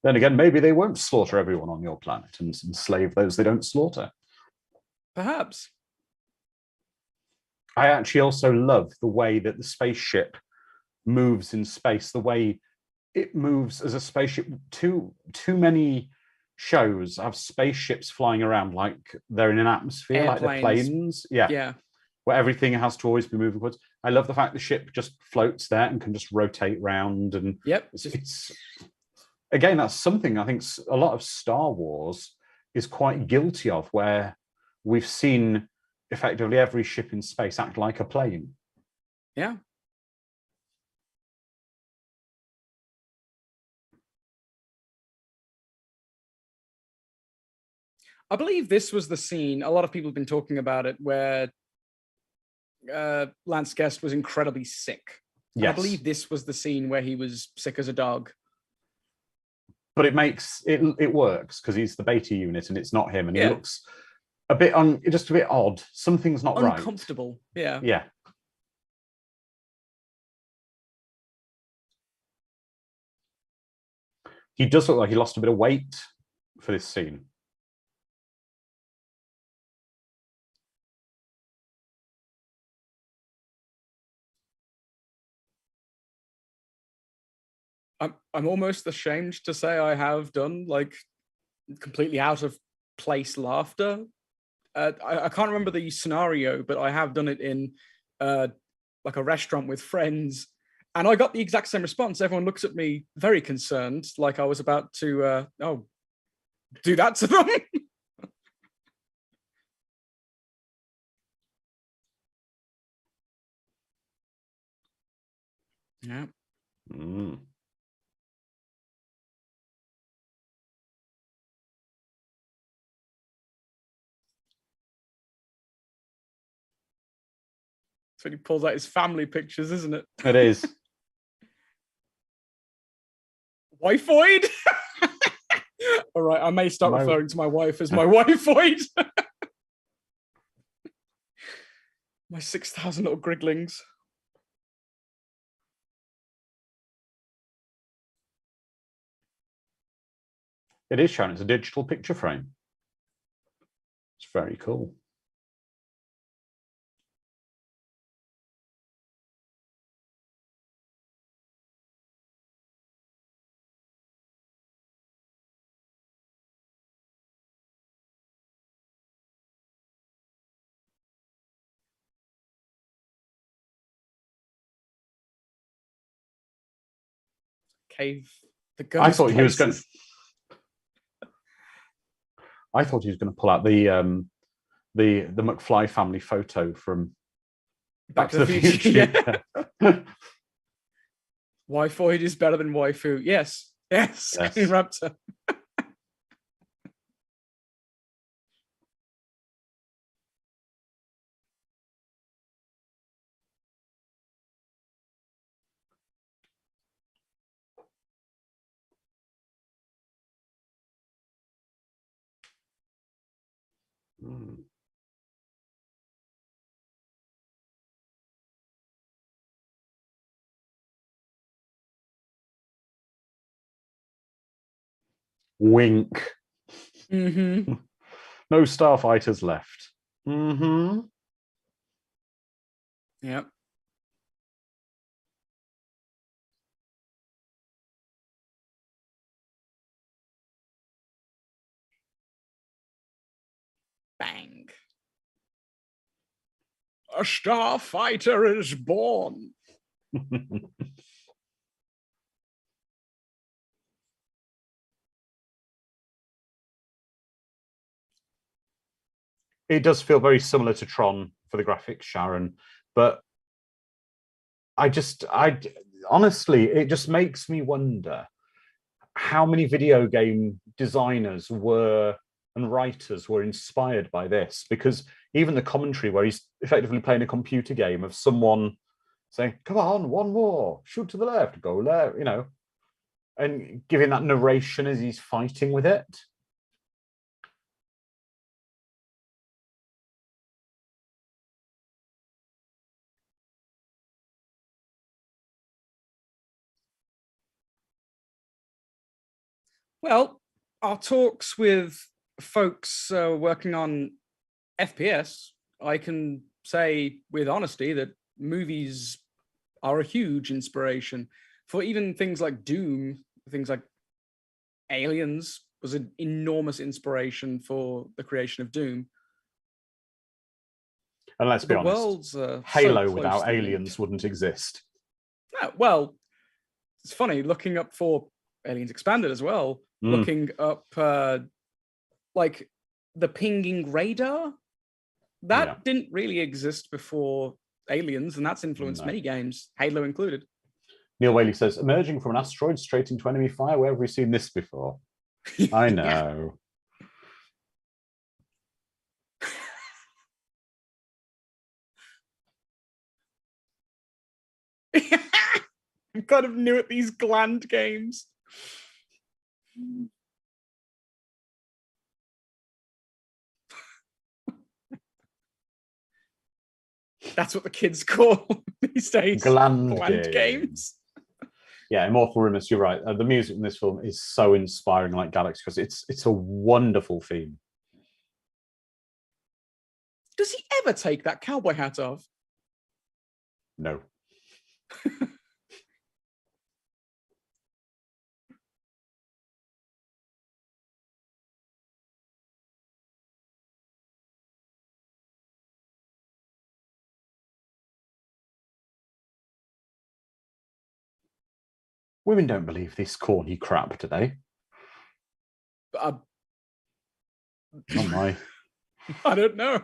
Then again, maybe they won't slaughter everyone on your planet and enslave those they don't slaughter. Perhaps. I actually also love the way that the spaceship moves in space, the way it moves as a spaceship. Too many shows have spaceships flying around like they're in an atmosphere, Airplanes. like they're planes. Yeah. Where everything has to always be moving forwards. I love the fact the ship just floats there and can just rotate round. And it's again, that's something I think a lot of Star Wars is quite guilty of, where we've seen effectively every ship in space act like a plane. Yeah. I believe this was the scene, a lot of people have been talking about it, where Lance Guest was incredibly sick. Yes. I believe this was the scene where he was sick as a dog. But it works because he's the beta unit and it's not him, and he looks a bit just a bit odd. Something's not right. Uncomfortable. Yeah. Yeah. He does look like he lost a bit of weight for this scene. I'm almost ashamed to say I have done like completely out of place laughter. I can't remember the scenario, but I have done it in like a restaurant with friends, and I got the exact same response. Everyone looks at me very concerned, like I was about to do that to them. Yeah. Mm. So when he pulls out his family pictures, isn't it? It is. Wifeoid? All right, I may start referring to my wife as my wifeoid. My 6,000 little griglings. It is shown. It's a digital picture frame. It's very cool. Cave. I thought he was going. I thought he was going to pull out the McFly family photo from Back to the Future. Yeah. Wifeoid is better than waifu. Yes. Raptor. Mm. Wink. Mm-hmm. No starfighters left. Mm-hmm. Yep. Bang. A starfighter is born. It does feel very similar to Tron for the graphics, Sharon, but I honestly, it just makes me wonder how many video game designers were and writers were inspired by this, because even the commentary where he's effectively playing a computer game of someone saying, come on, one more, shoot to the left, go left, and giving that narration as he's fighting with it. Well, our talks with folks working on FPS, I can say with honesty that movies are a huge inspiration for even things like Doom, things like Aliens was an enormous inspiration for the creation of Doom. And let's be The honest, worlds are Halo so without closely aliens linked. wouldn't exist. Well, it's funny looking up for Aliens Expanded as well, looking up like the pinging radar. That didn't really exist before Aliens, and that's influenced many games, Halo included. Neil Whaley says, emerging from an asteroid straight into enemy fire, where have we seen this before? I know. I'm kind of new at these gland games. That's what the kids call these days. Gland games. Yeah, Immortal Rumours, you're right. The music in this film is so inspiring, like Galaxy, because it's a wonderful theme. Does he ever take that cowboy hat off? No. Women don't believe this corny crap, do they? Oh my. I don't know.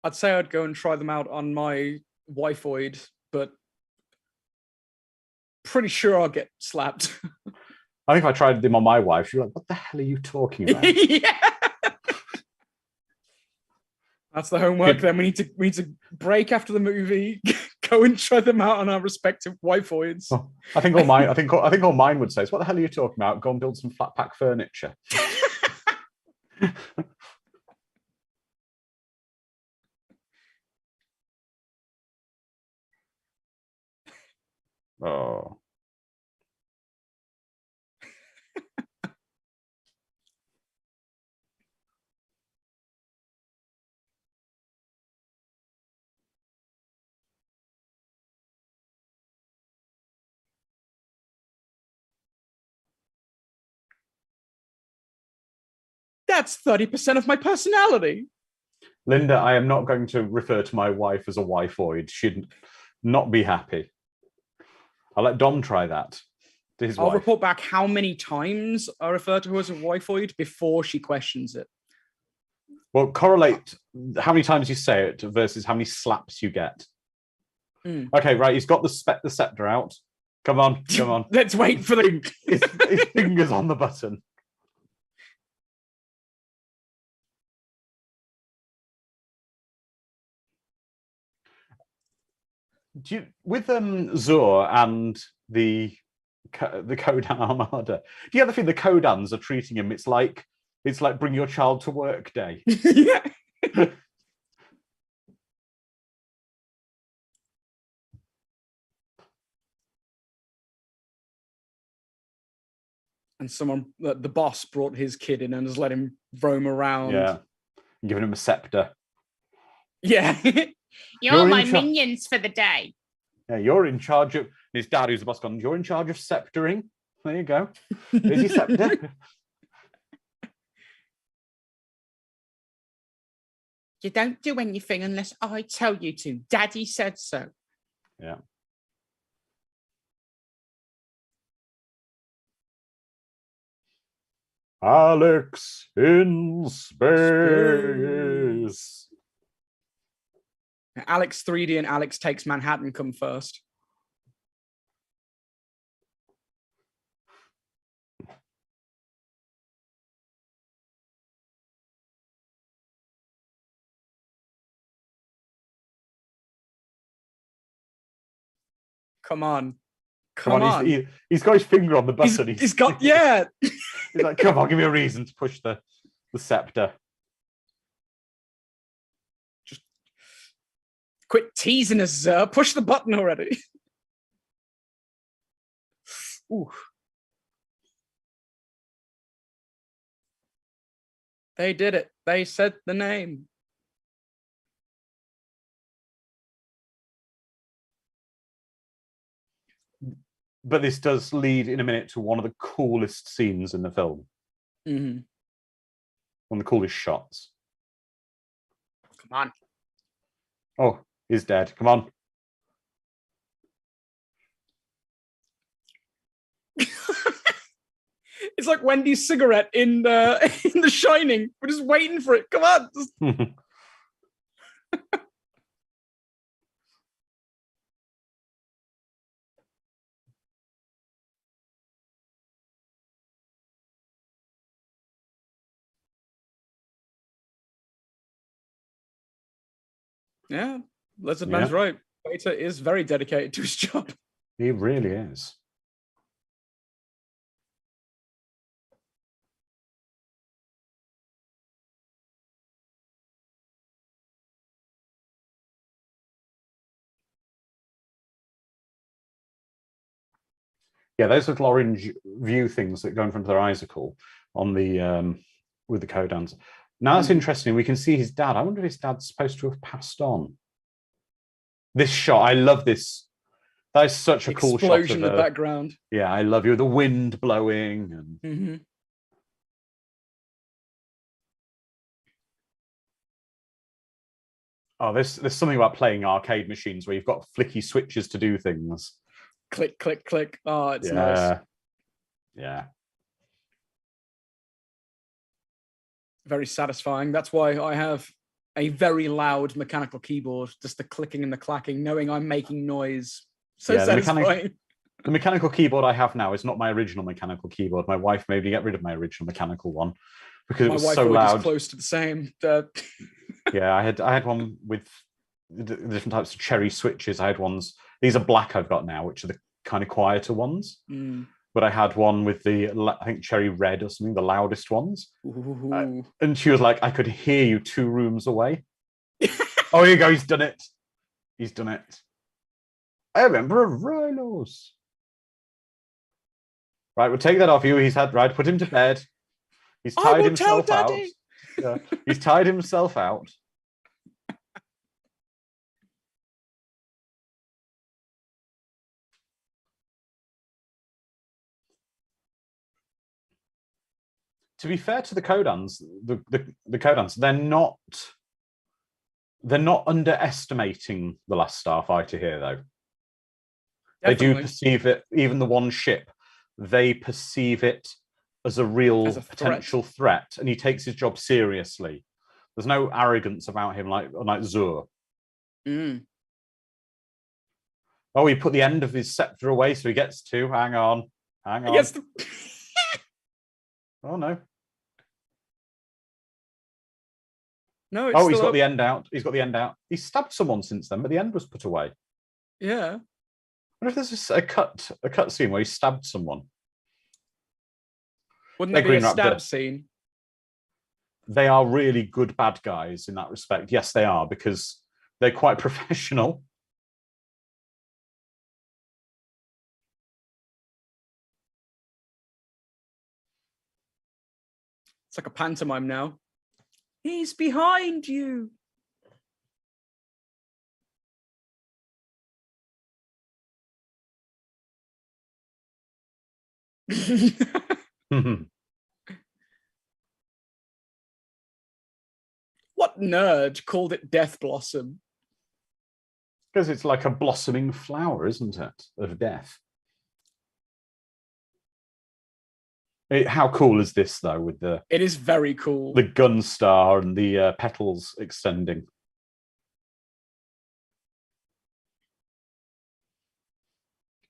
I'd say I'd go and try them out on my wifoid, but pretty sure I'll get slapped. I think if I tried them on my wife, she'd be like, what the hell are you talking about? Yeah. That's the homework then. We need to break after the movie, go and try them out on our respective wifoids. Oh, I think all mine would say is, what the hell are you talking about? Go and build some flat pack furniture. Oh. That's 30% of my personality. Linda, I am not going to refer to my wife as a wifoid. She'd not be happy. I'll let Dom try that. I'll report back how many times I refer to her as a wifoid before she questions it. Well, correlate how many times you say it versus how many slaps you get. Okay, right. He's got the scepter out. Come on. Let's wait for his fingers on the button. With Zor and the the Kodan Armada. Do you ever think the Kodans are treating him? It's like bring your child to work day. Yeah. And someone, the boss, brought his kid in and has let him roam around. Yeah, and giving him a scepter. Yeah. You're my minions for the day. Yeah, you're in charge of his dad, who's the boss. Gone. You're in charge of sceptering. There you go. Here's your scepter. You don't do anything unless I tell you to. Daddy said so. Yeah. Alex in space. Alex 3D and Alex Takes Manhattan come first. Come on. Come on. He's got his finger on the button. He's got, yeah. He's like, come on, give me a reason to push the scepter. Just quit teasing us, push the button already. Ooh. They did it. They said the name. But this does lead in a minute to one of the coolest scenes in the film. Mm-hmm. One of the coolest shots. Come on. Oh, he's dead. Come on. It's like Wendy's cigarette in The Shining. We're just waiting for it. Come on. Yeah, Lizard Man's right. Beta is very dedicated to his job. He really is. Yeah, those little orange view things that go in front of their eyes are cool on the with the Kodans. Now that's interesting. We can see his dad. I wonder if his dad's supposed to have passed on. This shot, I love this. That is such a cool shot. Explosion in the background. Yeah, I love you. The wind blowing. And... Oh, there's something about playing arcade machines where you've got flicky switches to do things. Click, click, click. Oh, it's nice. Yeah. Very satisfying. That's why I have a very loud mechanical keyboard, just the clicking and the clacking, knowing I'm making noise. So satisfying. The mechanical keyboard I have now is not my original mechanical keyboard. My wife made me get rid of my original mechanical one because it was so loud. Close to the same. Yeah, I had one with the different types of cherry switches. I had ones. These are black I've got now, which are the kind of quieter ones. But I had one with the, I think, cherry red or something, the loudest ones. And she was like, I could hear you 2 rooms away. Oh, here you go. He's done it. He's done it. I remember of rhinos. Right, we'll take that off you. He's had, right, put him to bed. He's tied himself out. Yeah, he's tied himself out. To be fair to the Kodans, the Kodans, they're not underestimating the last Starfighter here, though. Definitely. They do perceive it, even the one ship, they perceive it as a real potential threat, and he takes his job seriously. There's no arrogance about him like Zur. Oh, he put the end of his scepter away, so he gets to. Hang on. Hang on. He gets to... Oh, no. No, oh, he's got the end out. He's got the end out. He stabbed someone since then, but the end was put away. Yeah. What if there's a cut scene where he stabbed someone? Wouldn't They're that be a Green stab Raptor. scene? They are really good bad guys in that respect. Yes, they are, because they're quite professional. It's like a pantomime now. He's behind you. What nerd called it Death Blossom? Because it's like a blossoming flower, isn't it, of death. How cool is this, though, with It is very cool. the gun star and the petals extending?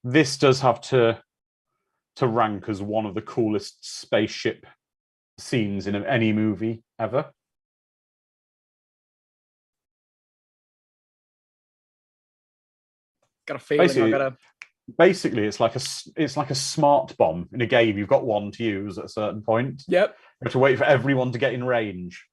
This does have to rank as one of the coolest spaceship scenes in any movie ever. Got a feeling Basically, it's like a smart bomb in a game. You've got one to use at a certain point. Yep. You have to wait for everyone to get in range.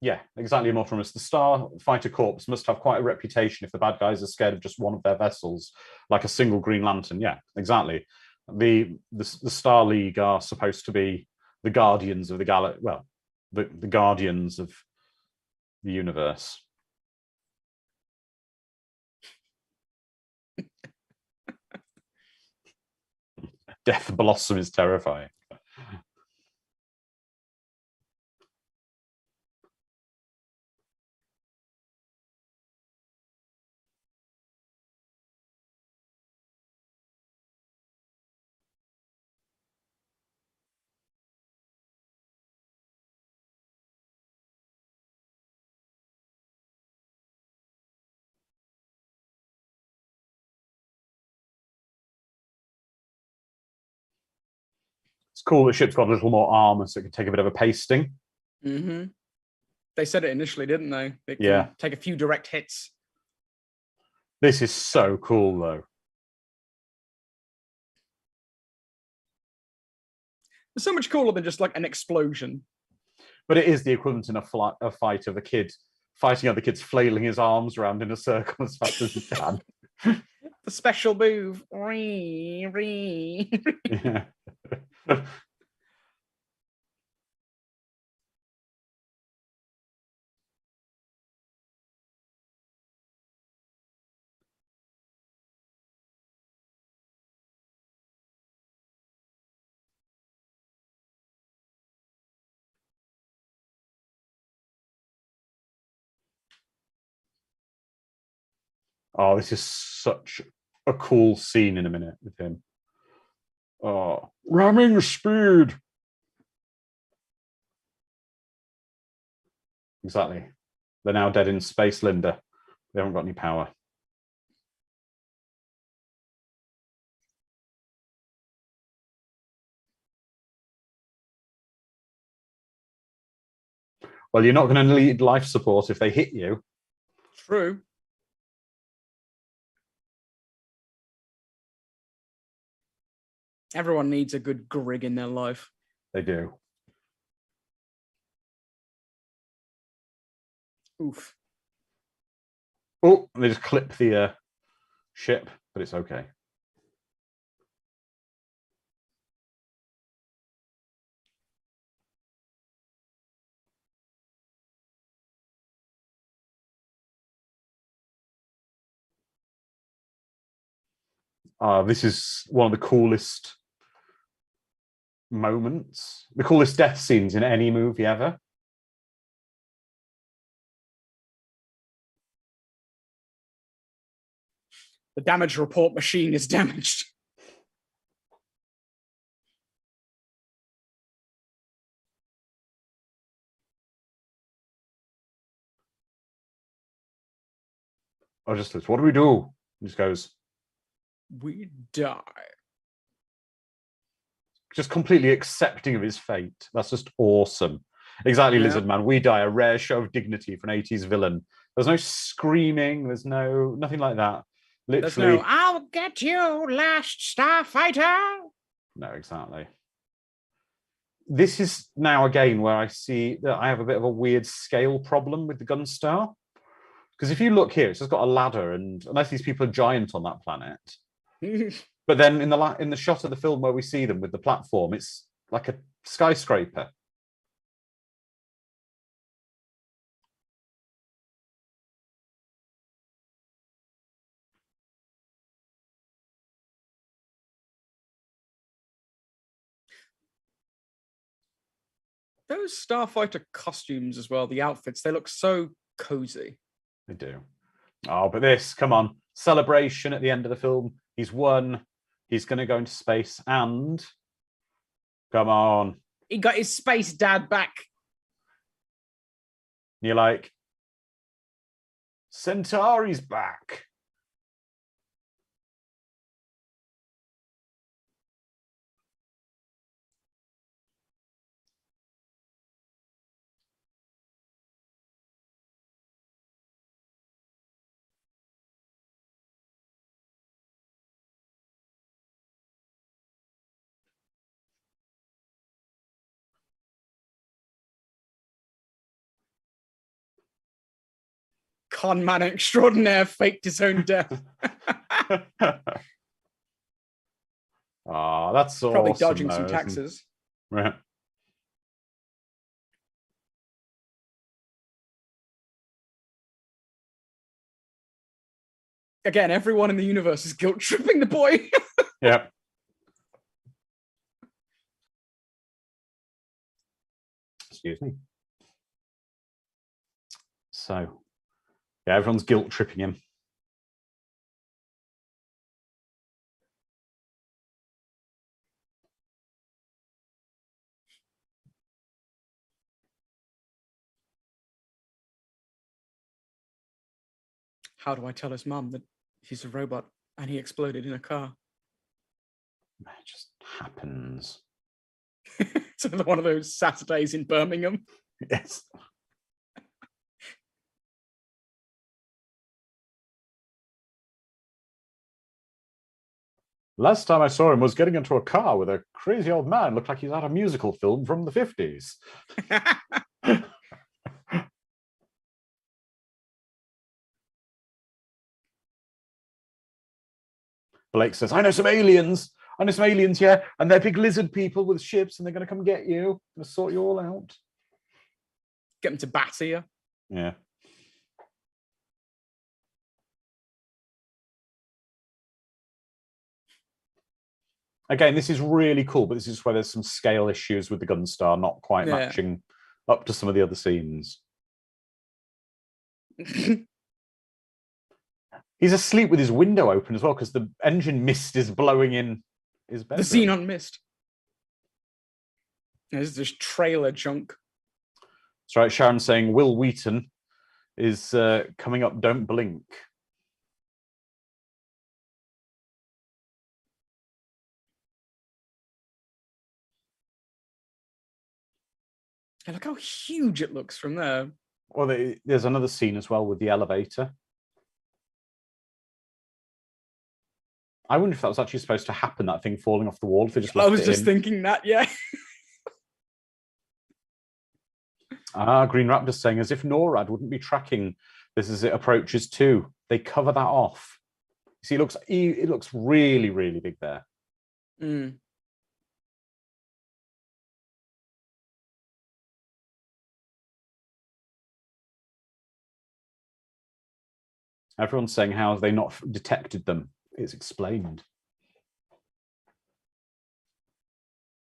Yeah, exactly, Mortimus. The Starfighter Corps must have quite a reputation if the bad guys are scared of just one of their vessels, like a single Green Lantern. Yeah, exactly. The Star League are supposed to be the guardians of the galaxy. Well, the guardians of the universe. Death Blossom is terrifying. It's cool the ship's got a little more armor so it can take a bit of a pasting. Mm-hmm. They said it initially, didn't they? It can Yeah. take a few direct hits. This is so cool, though. It's so much cooler than just like an explosion. But it is the equivalent in a fight of a kid fighting other kids, flailing his arms around in a circle as fast as he can. The special move. Yeah. Oh, this is such a cool scene in a minute with him. Oh, ramming speed. Exactly. They're now dead in space, Linda. They haven't got any power. Well, you're not going to need life support if they hit you. True. Everyone needs a good grig in their life. They do. Oof. Oh, they just clip the ship, but it's okay. This is one of the coolest moments, the coolest death scenes in any movie ever. The damage report machine is damaged. I just says, what do we do? He just goes, We die. just completely accepting of his fate. That's just awesome. Exactly, Yeah. Lizard Man. We die a rare show of dignity for an 80s villain. There's no screaming. There's nothing like that. There's Literally. no, I'll get you, last Starfighter. No, exactly. This is now again where I see that I have a bit of a weird scale problem with the Gunstar. Because if you look here, it's just got a ladder, and unless these people are giant on that planet. But then in the shot of the film where we see them with the platform, it's like a skyscraper. Those Starfighter costumes as well, the outfits, they look so cozy. They do. Oh, but this, come on. Celebration at the end of the film. He's won. He's going to go into space and... Come on. He got his space dad back. And you're like... Centauri's back. Con man extraordinaire faked his own death. Oh, that's awesome. Probably dodging some taxes. Right. Again, everyone in the universe is guilt tripping the boy. Yep. Excuse me. So, yeah, everyone's guilt tripping him. How do I tell his mum that he's a robot and he exploded in a car? It just happens. It's one of those Saturdays in Birmingham. Yes. Last time I saw him was getting into a car with a crazy old man. Looked like he's out of a musical film from the 50s. Blake says, I know some aliens. I know some aliens, yeah. And they're big lizard people with ships, and they're going to come get you. I'm going to sort you all out. Get them to batter you. Yeah. Again, this is really cool, but this is where there's some scale issues with the Gunstar not quite matching up to some of the other scenes. He's asleep with his window open as well because the engine mist is blowing in his bedroom. The xenon mist. There's this trailer junk. That's right. Sharon saying Will Wheaton is coming up. Don't blink. And look how huge it looks from there. Well, there's another scene as well with the elevator. I wonder if that was actually supposed to happen, that thing falling off the wall. If they just left I was just in. thinking that, yeah. Green Raptor saying, as if NORAD wouldn't be tracking this as it approaches too. They cover that off. See, it looks really, really big there. Mm. Everyone's saying, how have they not detected them? It's explained.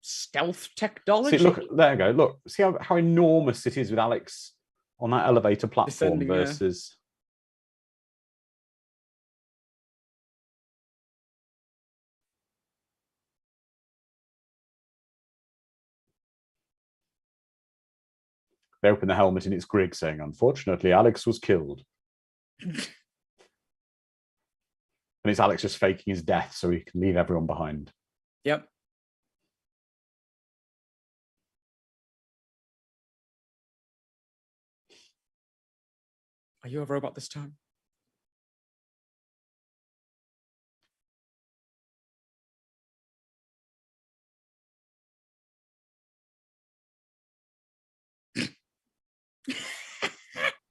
Stealth technology. See, look, there you go. Look, see how enormous it is with Alex on that elevator platform Descending, versus... They open the helmet and it's Grigg saying, unfortunately, Alex was killed. And it's Alex just faking his death so he can leave everyone behind. Yep. Are you a robot this time?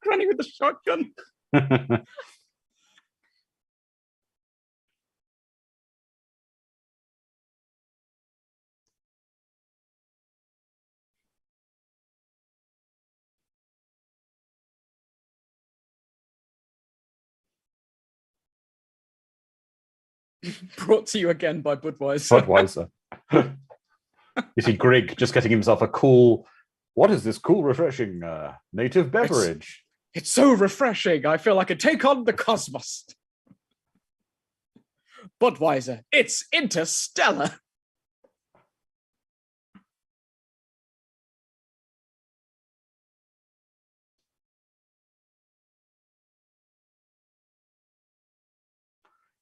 Granny with the shotgun. Brought to you again by Budweiser. Budweiser. You see Grigg just getting himself a cool, what is this cool, refreshing native beverage? It's so refreshing. I feel like I could take on the cosmos. Budweiser, it's interstellar.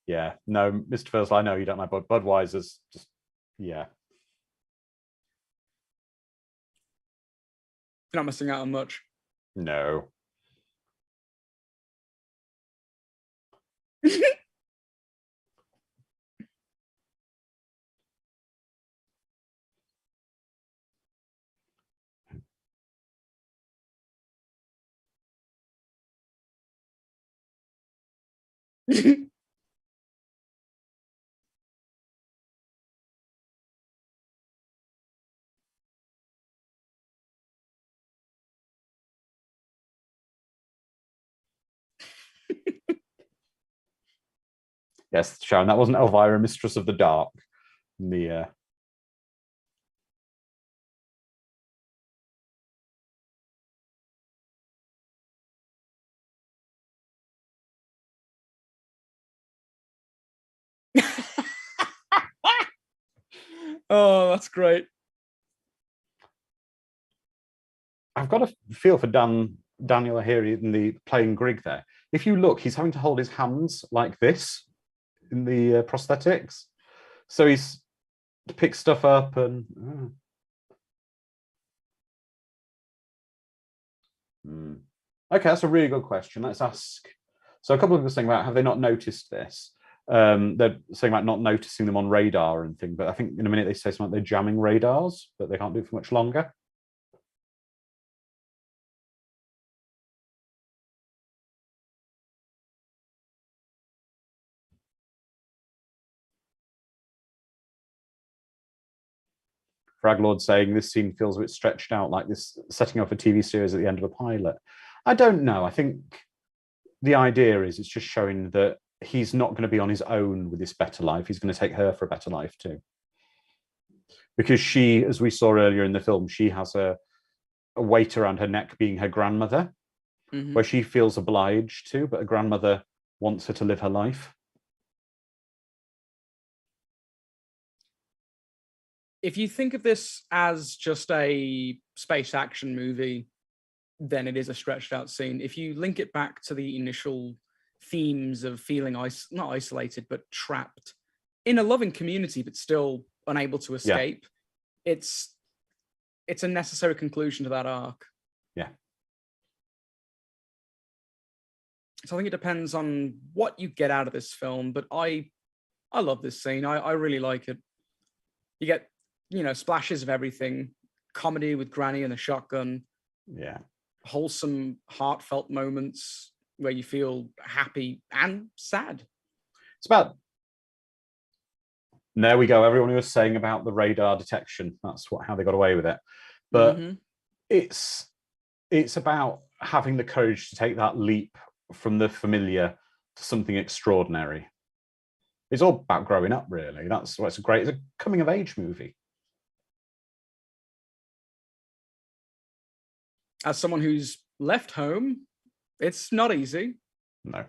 Yeah, no, Mr. Firstle, I know you don't like Budweiser's just, yeah. You're not missing out on much. No. Yes, Sharon, that wasn't Elvira, Mistress of the Dark. The Oh, that's great. I've got a feel for Daniel here in the playing Grigg there. If you look, he's having to hold his hands like this in the prosthetics. So he's to pick stuff up and... Okay, that's a really good question. Let's ask. So a couple of people saying about, have they not noticed this? They're saying about not noticing them on radar and things, but I think in a minute they say something like they're jamming radars, but they can't do it for much longer. Fraglord saying this scene feels a bit stretched out, like this setting up a TV series at the end of a pilot. I don't know. I think the idea is it's just showing that he's not going to be on his own with this better life. He's going to take her for a better life too. Because she, as we saw earlier in the film, she has a weight around her neck being her grandmother, where she feels obliged to, but her grandmother wants her to live her life. If you think of this as just a space action movie, then it is a stretched out scene. If you link it back to the initial themes of feeling not isolated, but trapped in a loving community, but still unable to escape, it's a necessary conclusion to that arc. Yeah. So I think it depends on what you get out of this film, but I love this scene. I really like it. You get, splashes of everything. Comedy with Granny and the shotgun. Yeah. Wholesome, heartfelt moments where you feel happy and sad. It's about... There we go. Everyone was saying about the radar detection. That's how they got away with it. But it's about having the courage to take that leap from the familiar to something extraordinary. It's all about growing up, really. That's what's great. It's a coming of age movie. As someone who's left home, it's not easy. No.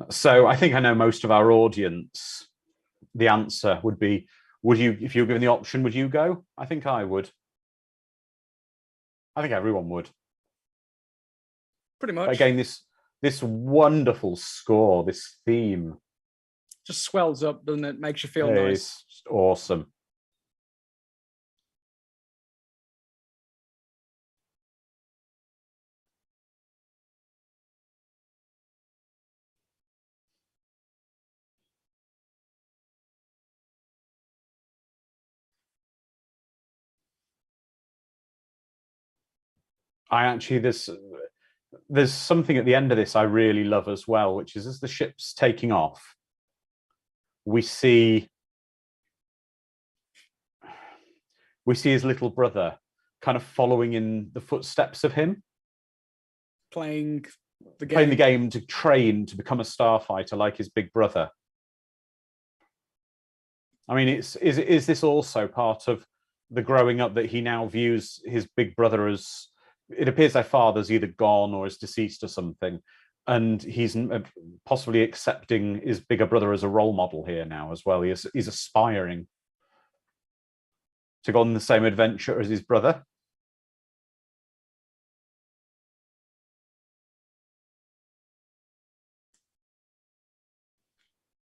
So I think I know most of our audience. The answer would be, would you, if you were given the option, would you go? I think I would. I think everyone would. Pretty much. But again, this wonderful score, this theme. just swells up, doesn't it? Makes you feel nice. It's awesome. I actually there's something at the end of this I really love as well, which is as the ship's taking off, we see his little brother kind of following in the footsteps of him, Playing the game to train to become a starfighter like his big brother. I mean, is this also part of the growing up that he now views his big brother as, it appears their father's either gone or is deceased or something, and he's possibly accepting his bigger brother as a role model here now as well. He's aspiring to go on the same adventure as his brother.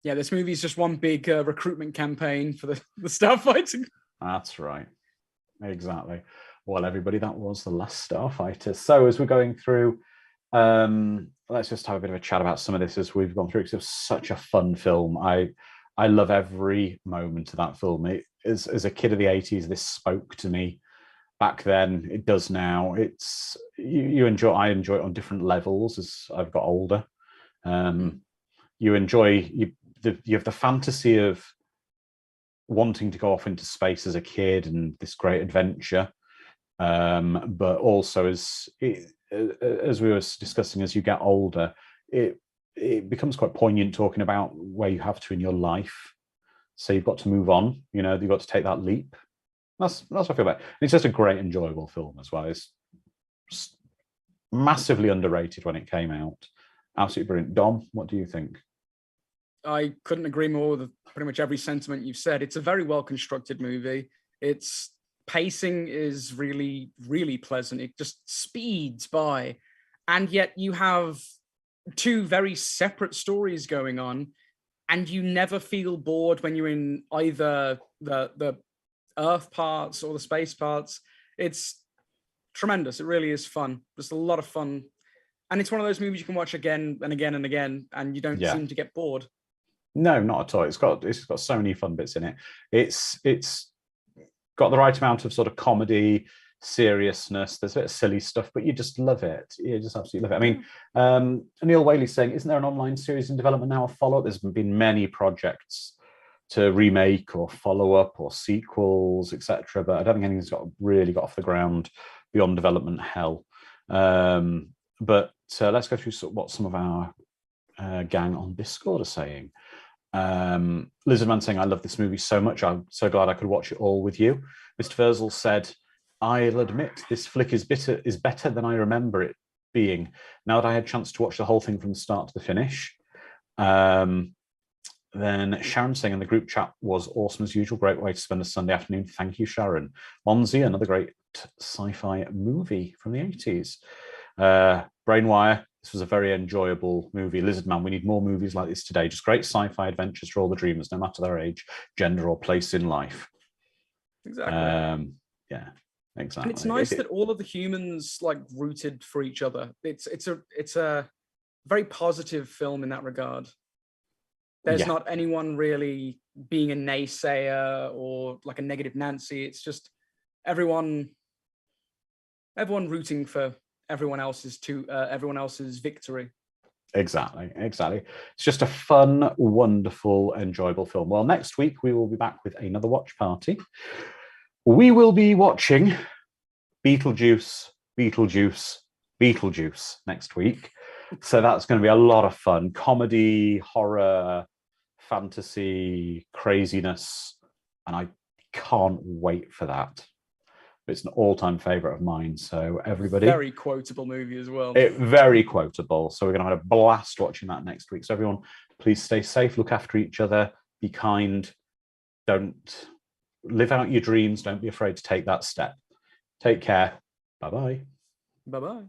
Yeah, this movie is just one big recruitment campaign for the Starfighter. That's right. Exactly. Well, everybody, that was the last Starfighter. So as we're going through, let's just have a bit of a chat about some of this as we've gone through, because it was such a fun film. I love every moment of that film. As a kid of the 80s, this spoke to me back then. It does now. It's I enjoy it on different levels as I've got older. You have the fantasy of wanting to go off into space as a kid and this great adventure, but also as we were discussing, as you get older, it becomes quite poignant talking about where you have to in your life. So you've got to move on. You've got to take that leap. That's what I feel about it. It's just a great, enjoyable film as well. It's massively underrated when it came out. Absolutely brilliant. Dom, what do you think? I couldn't agree more with pretty much every sentiment you've said. It's a very well constructed movie. Its pacing is really, really pleasant. It just speeds by. And yet you have two very separate stories going on, and you never feel bored when you're in either the Earth parts or the space parts. It's tremendous. It really is fun. Just a lot of fun. And it's one of those movies you can watch again and again and again, and you don't seem to get bored. No, not at all. It's got so many fun bits in it. It's got the right amount of sort of comedy, seriousness. There's a bit of silly stuff, but you just love it. You just absolutely love it. I mean, Neil Whaley's saying, isn't there an online series in development now, a follow-up? There's been many projects to remake or follow up or sequels, etc. But I don't think anything's really got off the ground beyond development hell. But let's go through what some of our gang on Discord are saying. Lizardman saying, I love this movie so much. I'm so glad I could watch it all with you. Mr. Verzel said, I'll admit this flick is better than I remember it being. Now that I had a chance to watch the whole thing from the start to the finish. Then Sharon saying in the group chat was awesome as usual. Great way to spend a Sunday afternoon. Thank you, Sharon. Monzi, another great sci-fi movie from the 80s. Brainwire, this was a very enjoyable movie. Lizardman, we need more movies like this today. Just great sci-fi adventures for all the dreamers, no matter their age, gender, or place in life. Exactly. Yeah, exactly. And it's nice that all of the humans rooted for each other. It's a very positive film in that regard. There's not anyone really being a naysayer or like a negative Nancy. It's just everyone rooting for everyone else's victory. Exactly. It's just a fun, wonderful, enjoyable film. Well, next week we will be back with another watch party. We will be watching Beetlejuice next week. So that's going to be a lot of fun. Comedy, horror, fantasy, craziness. And I can't wait for that. It's an all-time favorite of mine. So everybody, very quotable movie as well. Very quotable. So we're going to have a blast watching that next week. So everyone, please stay safe, look after each other, be kind, don't live out your dreams, don't be afraid to take that step. Take care. Bye-bye. Bye-bye.